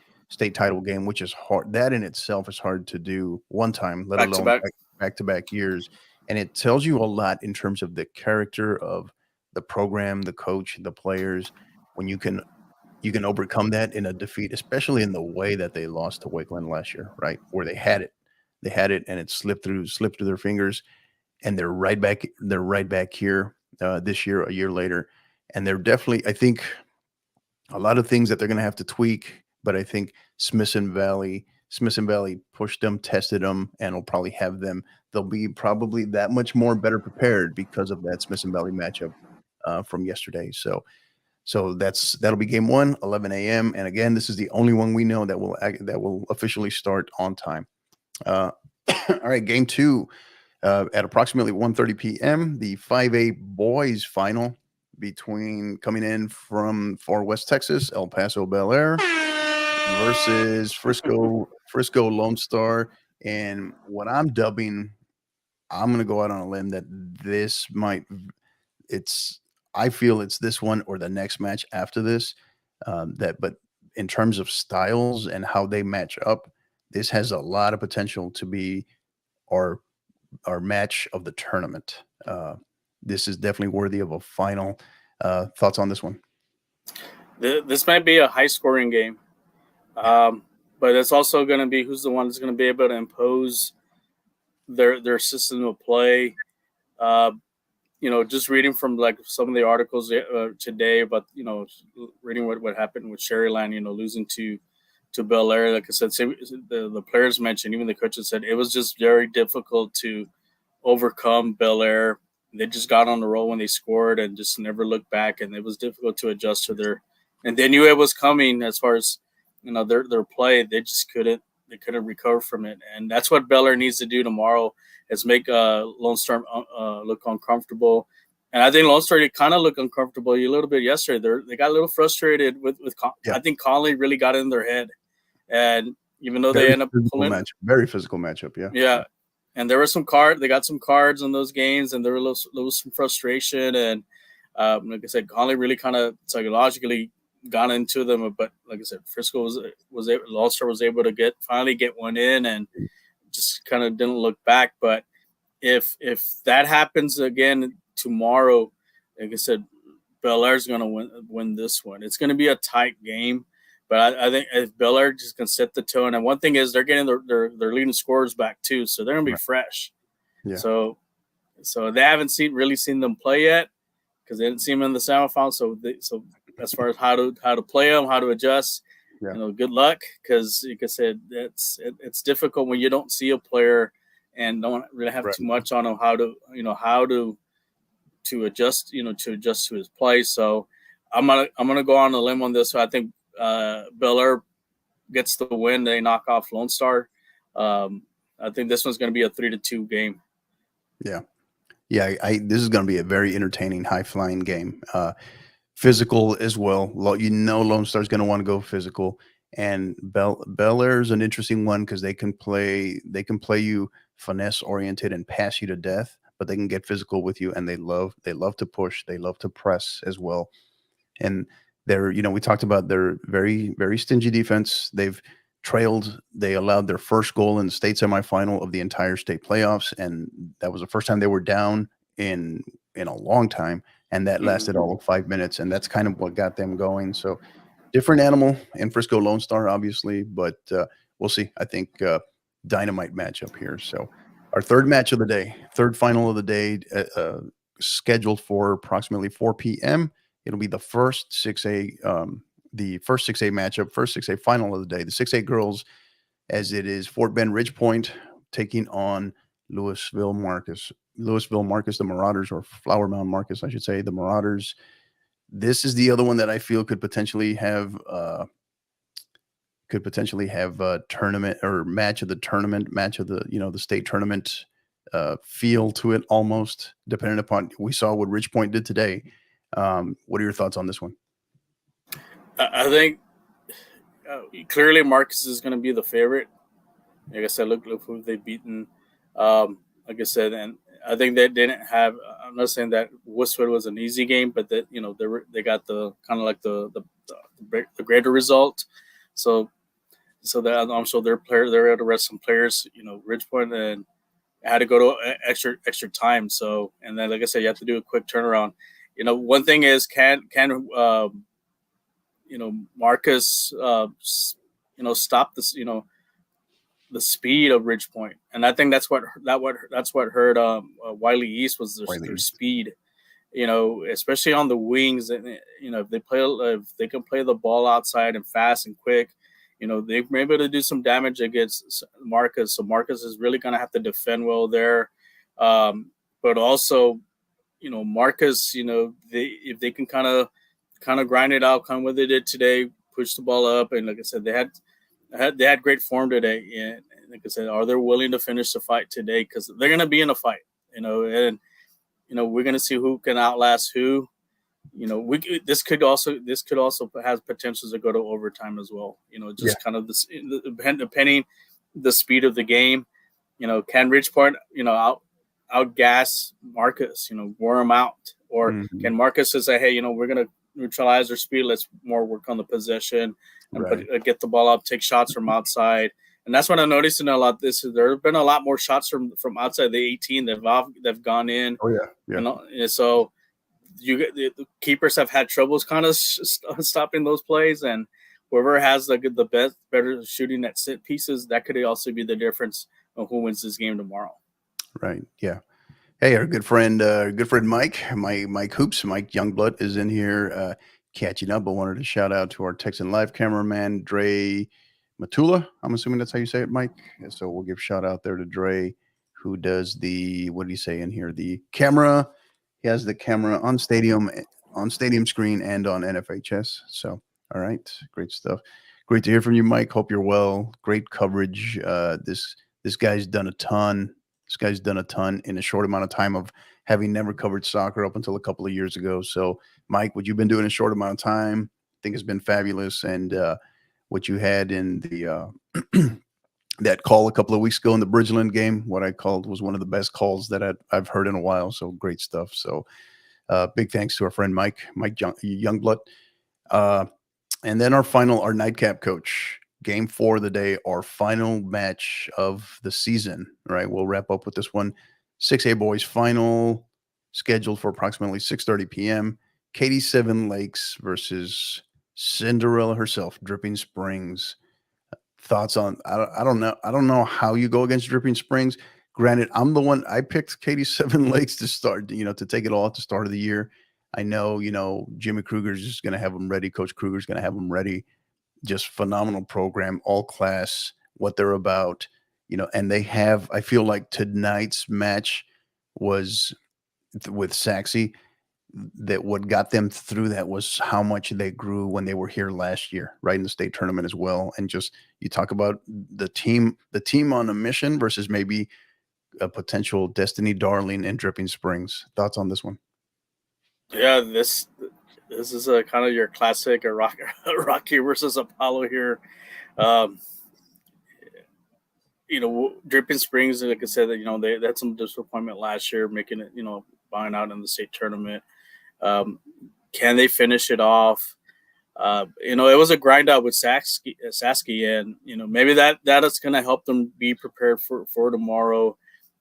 title game, which is hard. That in itself is hard to do one time, let alone back-to-back years. And it tells you a lot in terms of the character of the program, the coach, the players. When you can overcome that in a defeat, especially in the way that they lost to Wakeland last year, right? Where they had it and it slipped through their fingers, and they're right back here this year, a year later. and they're definitely, I think, a lot of things that they're going to have to tweak. But I think Smith and Valley pushed them, tested them, and will probably have them. They'll be probably that much more better prepared because of that Smith and Valley matchup from yesterday. So that'll be game one, 11 a.m. And again, this is the only one we know that will officially start on time. All right, game two at approximately 1:30 p.m. The 5A boys final coming in from far West Texas, El Paso Bel Air versus Frisco Lone Star. And what I'm going to go out on a limb that I feel it's this one or the next match after this. But in terms of styles and how they match up, this has a lot of potential to be our match of the tournament. This is definitely worthy of a final. Thoughts on this one? This might be a high scoring game, but it's also going to be who's the one that's going to be able to impose their system of play. Just reading from like some of the articles today about reading what happened with Sherryland, losing to Bel Air. Like I said, the players mentioned, even the coaches said it was just very difficult to overcome Bel Air. They just got on the roll when they scored and just never looked back, and it was difficult to adjust to their. And they knew it was coming as far as their play. They just couldn't recover from it, and that's what Bel Air needs to do tomorrow. Is make Lone Star look uncomfortable, and I think Lone Star kind of looked uncomfortable a little bit yesterday. They got a little frustrated with Yeah. I think Conley really got in their head, and even though Very they end up pulling, very physical matchup, yeah. And there were they got some cards in those games, and there were some frustration, and like I said, Conley really kind of psychologically got into them. But like I said, Frisco Lone Star was able to finally get one in, and just kind of didn't look back. But if that happens again tomorrow, like I said, Bel Air's going to win this one. It's going to be a tight game, but I think if Bel Air just can set the tone, and one thing is they're getting their leading scorers back too, so they're going to be fresh. Yeah. So they haven't really seen them play yet because they didn't see them in the semifinals. So as far as how to play them, how to adjust. Yeah. Good luck, because like I said, it's difficult when you don't see a player and don't really have too much on him how to adjust to his play. So I'm gonna go on a limb on this. So I think Bel Air gets the win. They knock off Lone Star. I think this one's going to be a 3-2 game. Yeah. This is going to be a very entertaining, high flying game. Physical as well. Lone Star is going to want to go physical, and Bel Air is an interesting one because they can play you finesse oriented and pass you to death, but they can get physical with you, and they love to push, they love to press as well. And we talked about their very, very stingy defense. They allowed their first goal in the state semifinal of the entire state playoffs, and that was the first time they were down in a long time. And that lasted all of 5 minutes, and that's kind of what got them going. So different animal in Frisco Lone Star, obviously, but we'll see. I think dynamite matchup here. So our third final of the day, scheduled for approximately 4 p.m. It'll be the first 6A matchup, first 6A final of the day. The 6A girls, as it is Fort Bend Ridgepoint taking on Louisville Marcus, the Marauders, or Flower Mound Marcus, I should say, the Marauders. This is the other one that I feel could potentially have a tournament or match of the state tournament feel to it, almost, depending upon, we saw what Ridgepoint did today. What are your thoughts on this one? I think clearly Marcus is going to be the favorite. Like I said, look who they've beaten. Like I said, and I think they didn't have. I'm not saying that Westwood was an easy game, but that they got the kind of like the greater result. So that I'm sure they're able to rest some players. Ridgepoint and had to go to extra time. So, and then like I said, you have to do a quick turnaround. One thing is can Marcus stop this the speed of Ridgepoint, and I think that's what hurt Wiley East was their speed, especially on the wings, and if they can play the ball outside and fast and quick, they may be able to do some damage against Marcus. So Marcus is really going to have to defend well there. But also, Marcus, if they can kind of grind it out, kind of what they did today, push the ball up, and like I said, they had great form today. And like I said, are they willing to finish the fight today? Because they're going to be in a fight, and we're going to see who can outlast who. This could also has potential to go to overtime as well. Just kind of this, depending the speed of the game. Can Ridgeport outgas Marcus? Wear him out, or can Marcus just say, hey, we're going to neutralize their speed. Let's more work on the possession and get the ball up, take shots from outside. And that's what I'm noticing a lot. There have been a lot more shots from outside the 18 that've gone in. Oh yeah. And so the keepers have had troubles kind of stopping those plays, and whoever has the better shooting at set pieces, that could also be the difference of who wins this game tomorrow. Right. Yeah. Hey, our good friend Mike Hoops, Mike Youngblood is in here catching up. I wanted to shout out to our Texan Live cameraman, Dre Matula. I'm assuming that's how you say it, Mike. So we'll give shout out there to Dre, who does what did he say in here? The camera. He has the camera on stadium screen and on NFHS. So, all right, great stuff. Great to hear from you, Mike. Hope you're well. Great coverage. This guy's done a ton. This guy's done a ton in a short amount of time of having never covered soccer up until a couple of years ago. So, Mike, what you've been doing in a short amount of time, I think has been fabulous. And what you had in the that call a couple of weeks ago in the Bridgeland game, what I called was one of the best calls that I've heard in a while. So great stuff. So big thanks to our friend Mike Youngblood. And then our nightcap coach, game 4 of the day, our final match of the season, right? We'll wrap up with this one. 6A boys final scheduled for approximately 6:30 p.m. Katy Seven Lakes versus Cinderella herself, Dripping Springs. Thoughts on, I don't know how you go against Dripping Springs. Granted, I picked Katy Seven Lakes to start, to take it all at the start of the year. I know, Jimmy Kruger's just going to have them ready. Coach Kruger's going to have them ready. Just phenomenal program, all class, what they're about, and I feel like tonight's match was with Saxe, that what got them through that was how much they grew when they were here last year, right, in the state tournament as well. And just, you talk about the team on a mission versus maybe a potential destiny darling in Dripping Springs. Thoughts on this one? Yeah, this is a kind of your classic Rocky versus Apollo here. Dripping Springs, like I said, they had some disappointment last year, making it, buying out in the state tournament. Can they finish it off? It was a grind out with Saske, and maybe that is going to help them be prepared for tomorrow.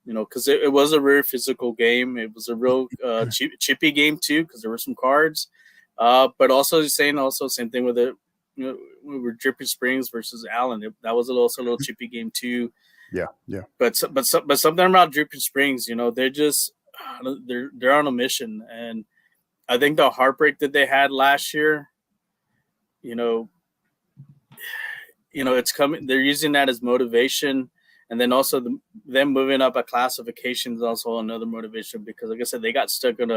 Because it was a very physical game. It was a real chippy game too, because there were some cards. But also same thing with it. We were Dripping Springs versus Allen. That was also a little chippy game too. Yeah. But something about Dripping Springs, they're just they're on a mission, and I think the heartbreak that they had last year, it's coming. They're using that as motivation, and then also them moving up a classification is also another motivation, because, like I said, they got stuck in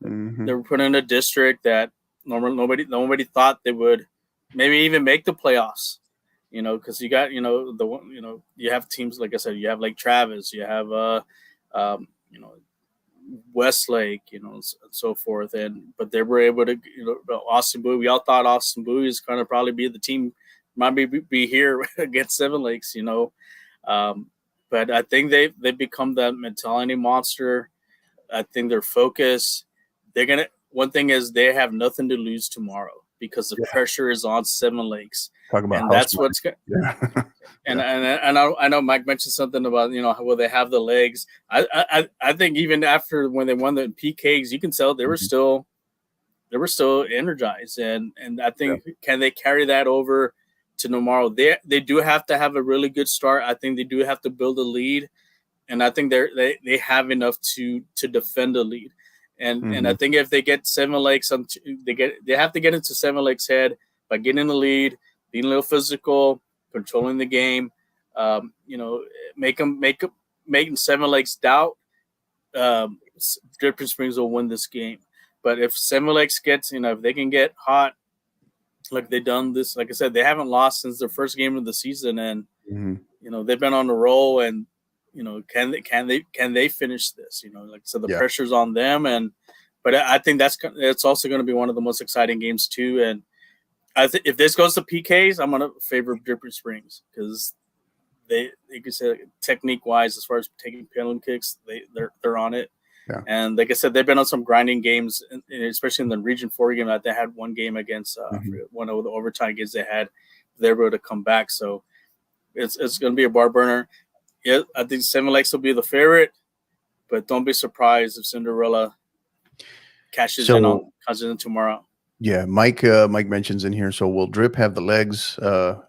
they were put in a district that nobody thought they would maybe even make the playoffs. Because you got you have teams, like I said, you have Lake Travis, you have Westlake, and so forth, but they were able to, Austin Bowie. We all thought Austin Bowie is going to probably be the team, might be here against Seven Lakes, but I think they've become that mentality monster. I think they're focused. One thing is they have nothing to lose tomorrow, because the pressure is on Seven Lakes. Talk about, and that's what's good. Yeah. And I know Mike mentioned something about, will they have the legs? I think even after when they won the PKs, you can tell they were still energized, and I think can they carry that over to tomorrow? They do have to have a really good start. I think they do have to build a lead, and I think they have enough to defend the lead. And I think if they get Seven Lakes, they have to get into Seven Lakes' head by getting the lead, being a little physical, controlling the game. Making Seven Lakes doubt. Dripping Springs will win this game. But if Seven Lakes gets, if they can get hot, like they've done this, like I said, they haven't lost since their first game of the season, and they've been on the roll, and can they finish this? So the pressure's on them, but I think it's also going to be one of the most exciting games too. And if this goes to PKs, I'm going to favor Dripping Springs because you could say technique wise, as far as taking penalty kicks, they're on it. Yeah. And like I said, they've been on some grinding games, especially in the Region 4 game that they had one game against one of the overtime games they had. They were able to come back. So it's going to be a bar burner. Yeah, I think Seven Lakes will be the favorite, but don't be surprised if Cinderella cashes in tomorrow. Yeah, Mike mentions in here. So will Drip have the legs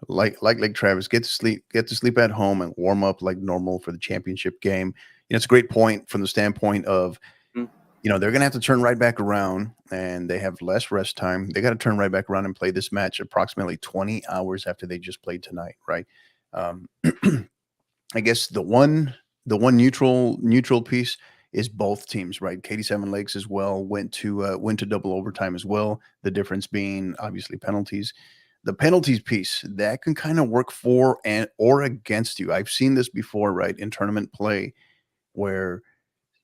like Travis get to sleep at home and warm up like normal for the championship game? It's a great point from the standpoint of they're going to have to turn right back around, and they have less rest time. They got to turn right back around and play this match approximately 20 hours after they just played tonight, right? I guess the one neutral piece is both teams, right? Katy Seven Lakes as well went to double overtime as well. The difference being obviously penalties. The penalties piece that can kind of work for or against you. I've seen this before, right, in tournament play, where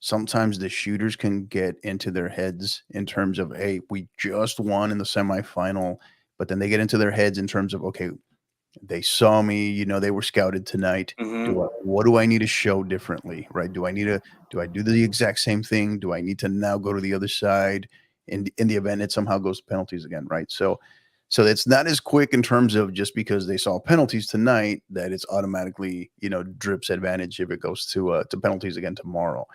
sometimes the shooters can get into their heads in terms of, hey, we just won in the semifinal, but then they get into their heads in terms of, okay, they saw me, they were scouted tonight. What do I need to show differently, right? Do I do the exact same thing? Do I need to now go to the other side in the event it somehow goes to penalties again, right? So it's not as quick in terms of just because they saw penalties tonight that it's automatically, Drip's advantage if it goes to penalties again tomorrow.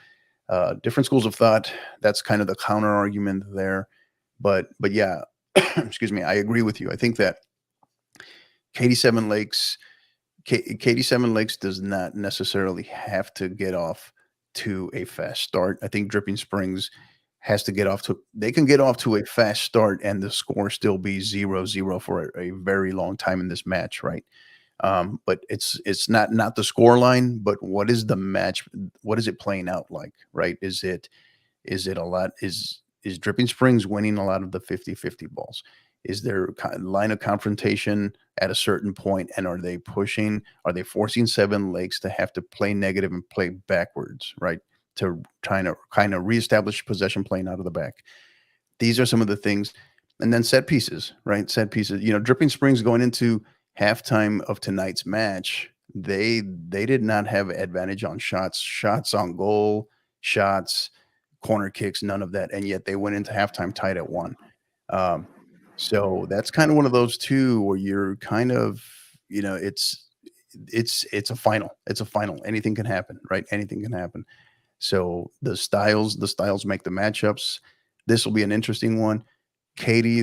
Different schools of thought. That's kind of the counter argument there. But yeah, excuse me, I agree with you. I think that Katy Seven Lakes does not necessarily have to get off to a fast start. I think Dripping Springs has to get off to a fast start and the score still be 0-0 for a very long time in this match, right? But it's not the score line, but what is the match? What is it playing out like, right? Is it a lot? Is Dripping Springs winning a lot of the 50-50 balls? Is there a line of confrontation at a certain point, and are they forcing Seven Lakes to have to play negative and play backwards, right? To kind of reestablish possession playing out of the back. These are some of the things. And then set pieces, right? Set pieces. Dripping Springs going into halftime of tonight's match, they did not have advantage on shots on goal, shots, corner kicks, none of that. And yet they went into halftime tied at 1. So that's kind of one of those two where you're kind of, it's a final. It's a final. Anything can happen, right? Anything can happen. So the styles make the matchups. This will be an interesting one. Katy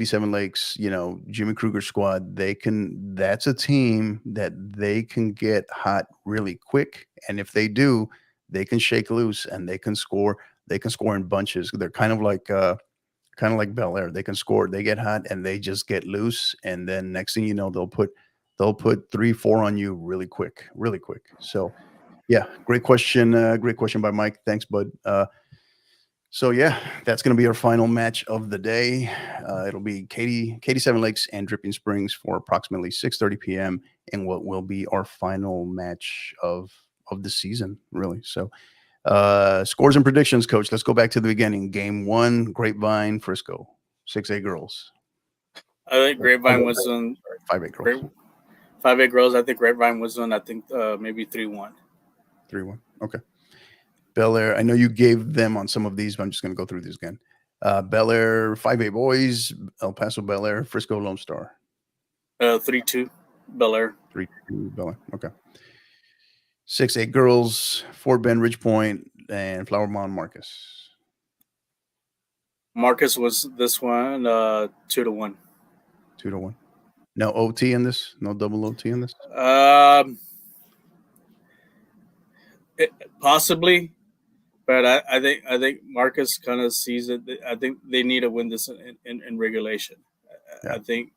Seven Lakes, Jimmy Kruger squad, that's a team that they can get hot really quick. And if they do, they can shake loose and they can score. They can score in bunches. They're kind of like Bel Air. They can score, they get hot and they just get loose. And then next thing you know, they'll put 3-4 on you really quick. So yeah, great question. Great question by Mike. Thanks, bud. So yeah, that's going to be our final match of the day. It'll be Katy Seven Lakes and Dripping Springs for approximately 6:30 p.m. in what will be our final match of the season, really. So scores and predictions, Coach. Let's go back to the beginning. Game 1, Grapevine, Frisco, 6A girls. I think Grapevine was on 5A girls. 5A girls. I think Grapevine was on. I think maybe 3-1. 3-1. Okay. Bel Air, I know you gave them on some of these, but I'm just going to go through these again. Bel Air, 5A boys, El Paso Bel Air, Frisco Lone Star. 3-2, Bel Air. 3-2, Bel Air. Okay. 6A girls, Fort Bend, Ridge Point, and Flower Mound, Marcus. Marcus was this one, 2-1. 2-1. No OT in this? No double OT in this? Possibly, But I think Marcus kind of sees it. I think they need to win this in regulation. Yeah. I think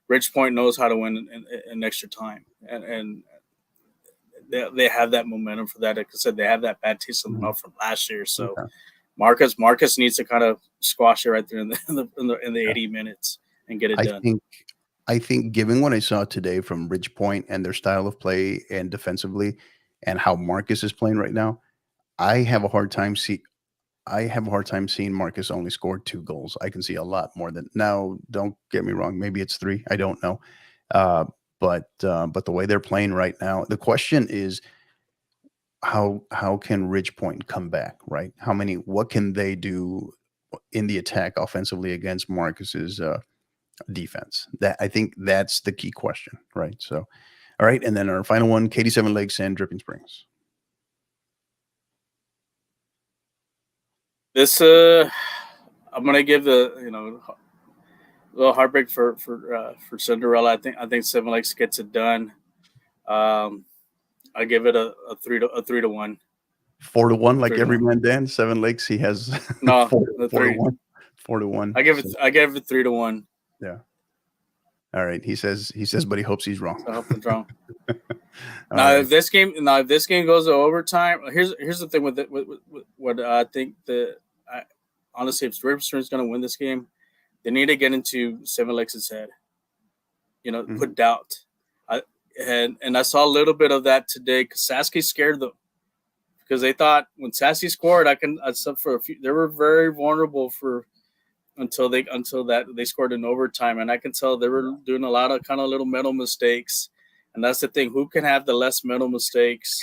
Rich Point knows how to win in extra time, and they have that momentum for that. Like I said, they have that bad taste in the mouth from last year. So Okay. Marcus needs to kind of squash it right there in the 80 minutes and get it I done. think given what I saw today from Ridge Point and their style of play and defensively and how Marcus is playing right now, I have a hard time seeing Marcus only score 2 goals. I can see a lot more than now. Don't get me wrong. Maybe it's 3. I don't know. But the way they're playing right now, the question is how can Ridge Point come back, right? What can they do in the attack offensively against Marcus's defense? That I think that's the key question, right? So, all right, and then our final one: Katy Seven Lakes and Dripping Springs. This I'm gonna give the little heartbreak for Cinderella. I think Seven Lakes gets it done. I give it a 3-1. 4-1, like 3-1. every man Dan. Seven Lakes, he has No, 4-1. 4-1. I give it 3-1. Yeah. All right. He says, but he hopes he's wrong. I hope I'm wrong. All If this game goes to overtime, here's the thing with what I think honestly, if Ripster is going to win this game, they need to get into Seven Lakes' head. Put doubt. And I saw a little bit of that today because Sasky scared them because they thought when Sassy scored, they were very vulnerable until they scored in overtime, and I can tell they were doing a lot of kind of little mental mistakes, and that's the thing. Who can have the less mental mistakes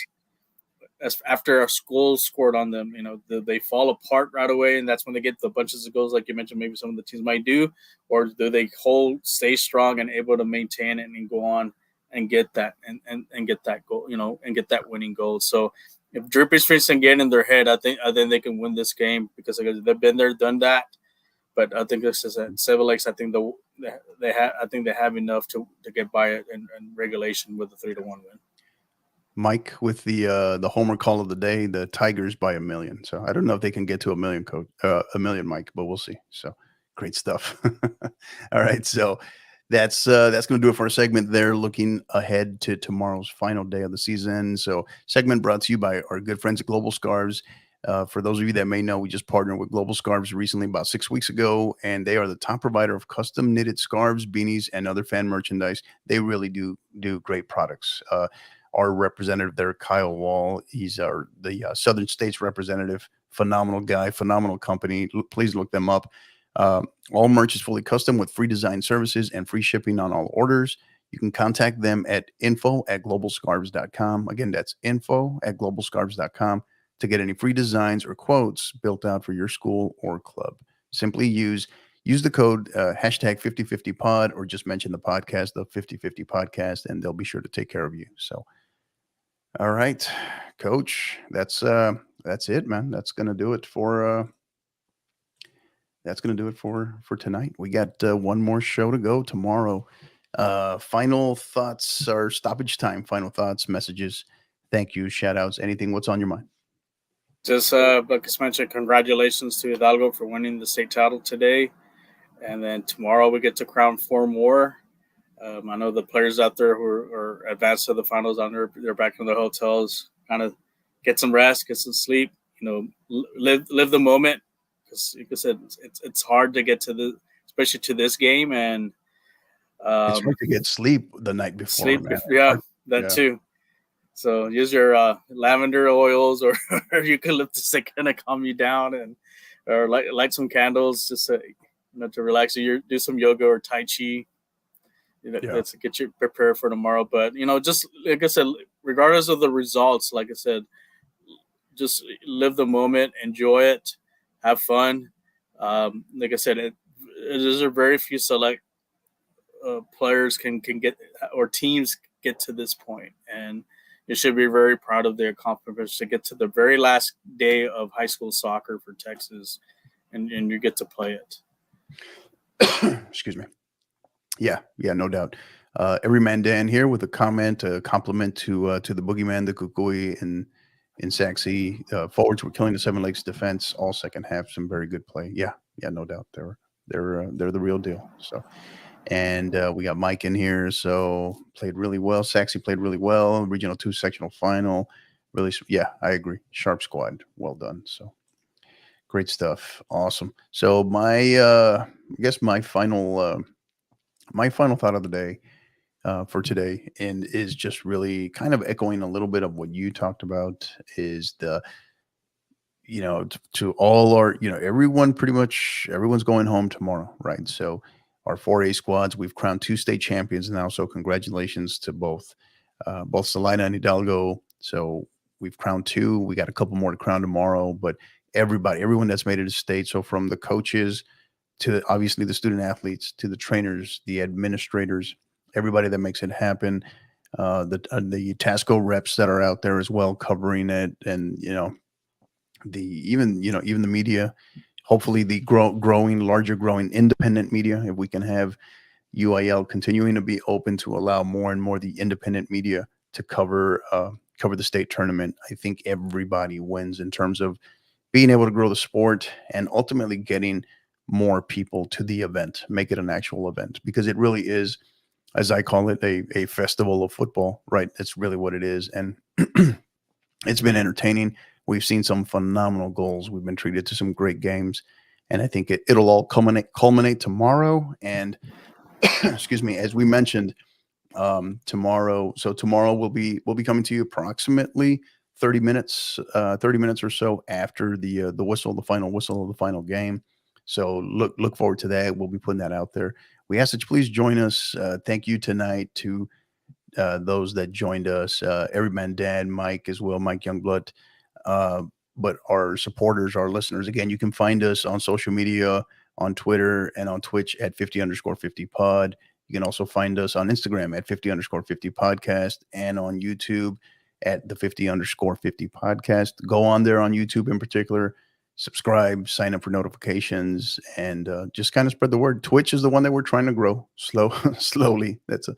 after a goal scored on them? They fall apart right away, and that's when they get the bunches of goals, like you mentioned. Maybe some of the teams might do, or do they stay strong and able to maintain it and go on and get that and get that goal, and get that winning goal. So if Dripping Springs can get in their head, I think they can win this game because they've been there, done that. But I think this is at Seven Lakes. I think they have enough to get by it in regulation with a 3-1 win. Mike with the homer call of the day, the Tigers by 1 million. So I don't know if they can get to 1 million, Mike, but we'll see. So great stuff. All right, so that's going to do it for a segment there. Looking ahead to tomorrow's final day of the season. So segment brought to you by our good friends at Global Scarves. For those of you that may know, we just partnered with Global Scarves recently, about 6 weeks ago, and they are the top provider of custom knitted scarves, beanies, and other fan merchandise. They really do great products. Our representative there, Kyle Wall, he's the Southern States representative. Phenomenal guy, phenomenal company. Please look them up. All merch is fully custom with free design services and free shipping on all orders. You can contact them at info@globalscarves.com. Again, that's info@globalscarves.com. to get any free designs or quotes built out for your school or club. Simply use the code hashtag 5050pod or just mention the podcast, the 5050 podcast, and they'll be sure to take care of you. So, all right, Coach, that's it, man. That's gonna do it for tonight. We got one more show to go tomorrow. Final thoughts or stoppage time. Final thoughts, messages, thank you, shout outs, anything. What's on your mind? Just like I mentioned, congratulations to Hidalgo for winning the state title today. And then tomorrow we get to crown 4 more. I know the players out there who are advanced to the finals they're back in their hotels, kind of get some rest, get some sleep, live the moment. Because like I said, it's hard to get especially to this game. And it's hard to get sleep the night before. Too. So use your lavender oils or eucalyptus to kind of calm you down, or light some candles just to relax you. Do some yoga or tai chi. That's to get you prepared for tomorrow. But just like I said, regardless of the results, like I said, just live the moment, enjoy it, have fun. Like I said, there's a very few select players can get or teams get to this point, and you should be very proud of their accomplishments to get to the very last day of high school soccer for Texas, and you get to play it. Excuse me. Yeah, no doubt. Every man Dan here with a comment, a compliment to the boogeyman, the Kukui, and in Sac City. Forwards were killing the Seven Lakes defense all second half. Some very good play. Yeah, no doubt. They're the real deal. So, and we got Mike in here. So played really well. Sac City played really well. Regional 2 sectional final. Really, yeah, I agree. Sharp squad. Well done. So great stuff. Awesome. So I guess my final thought of the day for today, and is just really kind of echoing a little bit of what you talked about, is to all our, everyone, pretty much everyone's going home tomorrow, right? So our 4A squads, we've crowned 2 state champions now. So congratulations to both Salina and Hidalgo. So we've crowned 2. We got a couple more to crown tomorrow, but everyone that's made it to state. So from the coaches to obviously the student athletes, to the trainers, the administrators, everybody that makes it happen, the TASCO reps that are out there as well covering it, and even the media, hopefully the larger growing independent media. If we can have UIL continuing to be open to allow more and more the independent media to cover the state tournament, I think everybody wins in terms of being able to grow the sport and ultimately getting more people to the event, make it an actual event, because it really is, as I call it, a festival of football, right? That's really what it is. And it's been entertaining. We've seen some phenomenal goals. We've been treated to some great games. And I think it'll all culminate tomorrow. And excuse me, as we mentioned, tomorrow. So tomorrow we'll be coming to you approximately 30 minutes or so after the final whistle of the final game. So look forward to that. We'll be putting that out there. We ask that you please join us. Thank you tonight to those that joined us, Everyman Dad, Mike as well, Mike Youngblood, but our supporters, our listeners. Again, you can find us on social media, on Twitter and on Twitch at 50_50pod. You can also find us on Instagram at 50_50 podcast, and on YouTube at the 50_50 podcast. Go on there on YouTube in particular, subscribe, sign up for notifications, and just kind of spread the word. Twitch is the one that we're trying to grow slowly. It's a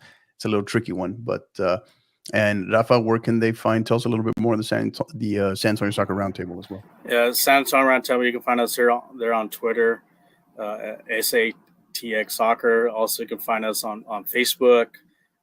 little tricky one, but and Rafa, where can they tell us a little bit more of the San Antonio Soccer Roundtable as well? Yeah, San Antonio Roundtable. You can find us there on Twitter, SATX Soccer. Also, you can find us on Facebook.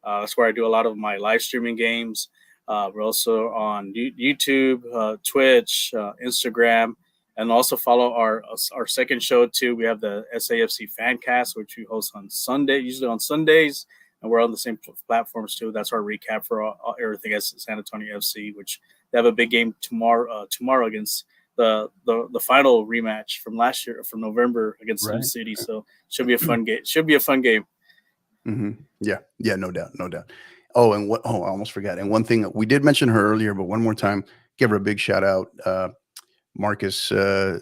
That's where I do a lot of my live streaming games. We're also on YouTube, Twitch, Instagram. And also follow our second show too. We have the SAFC Fancast, which we host on Sunday, usually on Sundays, and we're on the same platforms too. That's our recap for everything at San Antonio FC, which they have a big game tomorrow against the final rematch from last year, from November, against Sioux City. So should be a fun game. Mm-hmm. Yeah, no doubt. Oh, and I almost forgot. And one thing, we did mention her earlier, but one more time, give her a big shout out. Marcus Stud,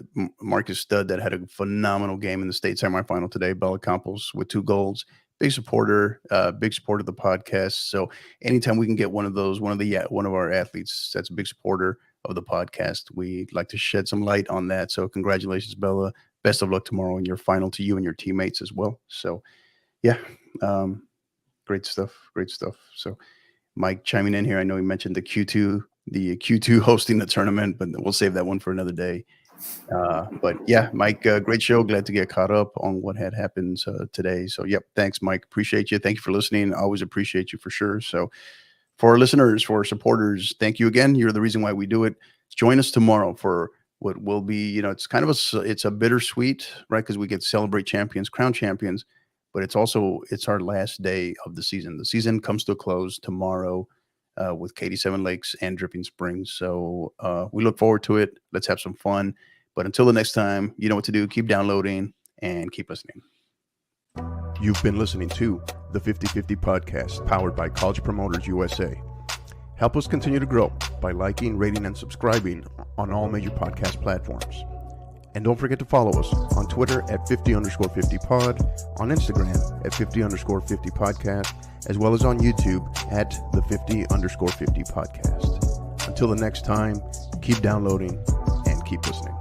that had a phenomenal game in the state semifinal today. Bella Campos with 2 goals. Big supporter of the podcast. So anytime we can get one of our athletes that's a big supporter of the podcast, we'd like to shed some light on that. So congratulations, Bella. Best of luck tomorrow in your final, to you and your teammates as well. So yeah, great stuff. So Mike chiming in here. I know he mentioned the Q2 hosting the tournament, but we'll save that one for another day. But yeah, Mike, great show. Glad to get caught up on what had happened today. So yep, thanks, Mike. Appreciate you. Thank you for listening. Always appreciate you for sure. So for our listeners, for our supporters, thank you again. You're the reason why we do it. Join us tomorrow for what will be, it's kind of it's a bittersweet, right? Because we get to celebrate champions, crown champions, but it's our last day of the season. The season comes to a close tomorrow. With Katy Seven Lakes and Dripping Springs. So we look forward to it. Let's have some fun. But until the next time, you know what to do. Keep downloading and keep listening. You've been listening to the 50/50 podcast, powered by College Promoters USA. Help us continue to grow by liking, rating, and subscribing on all major podcast platforms. And don't forget to follow us on Twitter at 50_50pod, on Instagram at 50_50 podcast, as well as on YouTube at the 50_50 podcast. Until the next time, keep downloading and keep listening.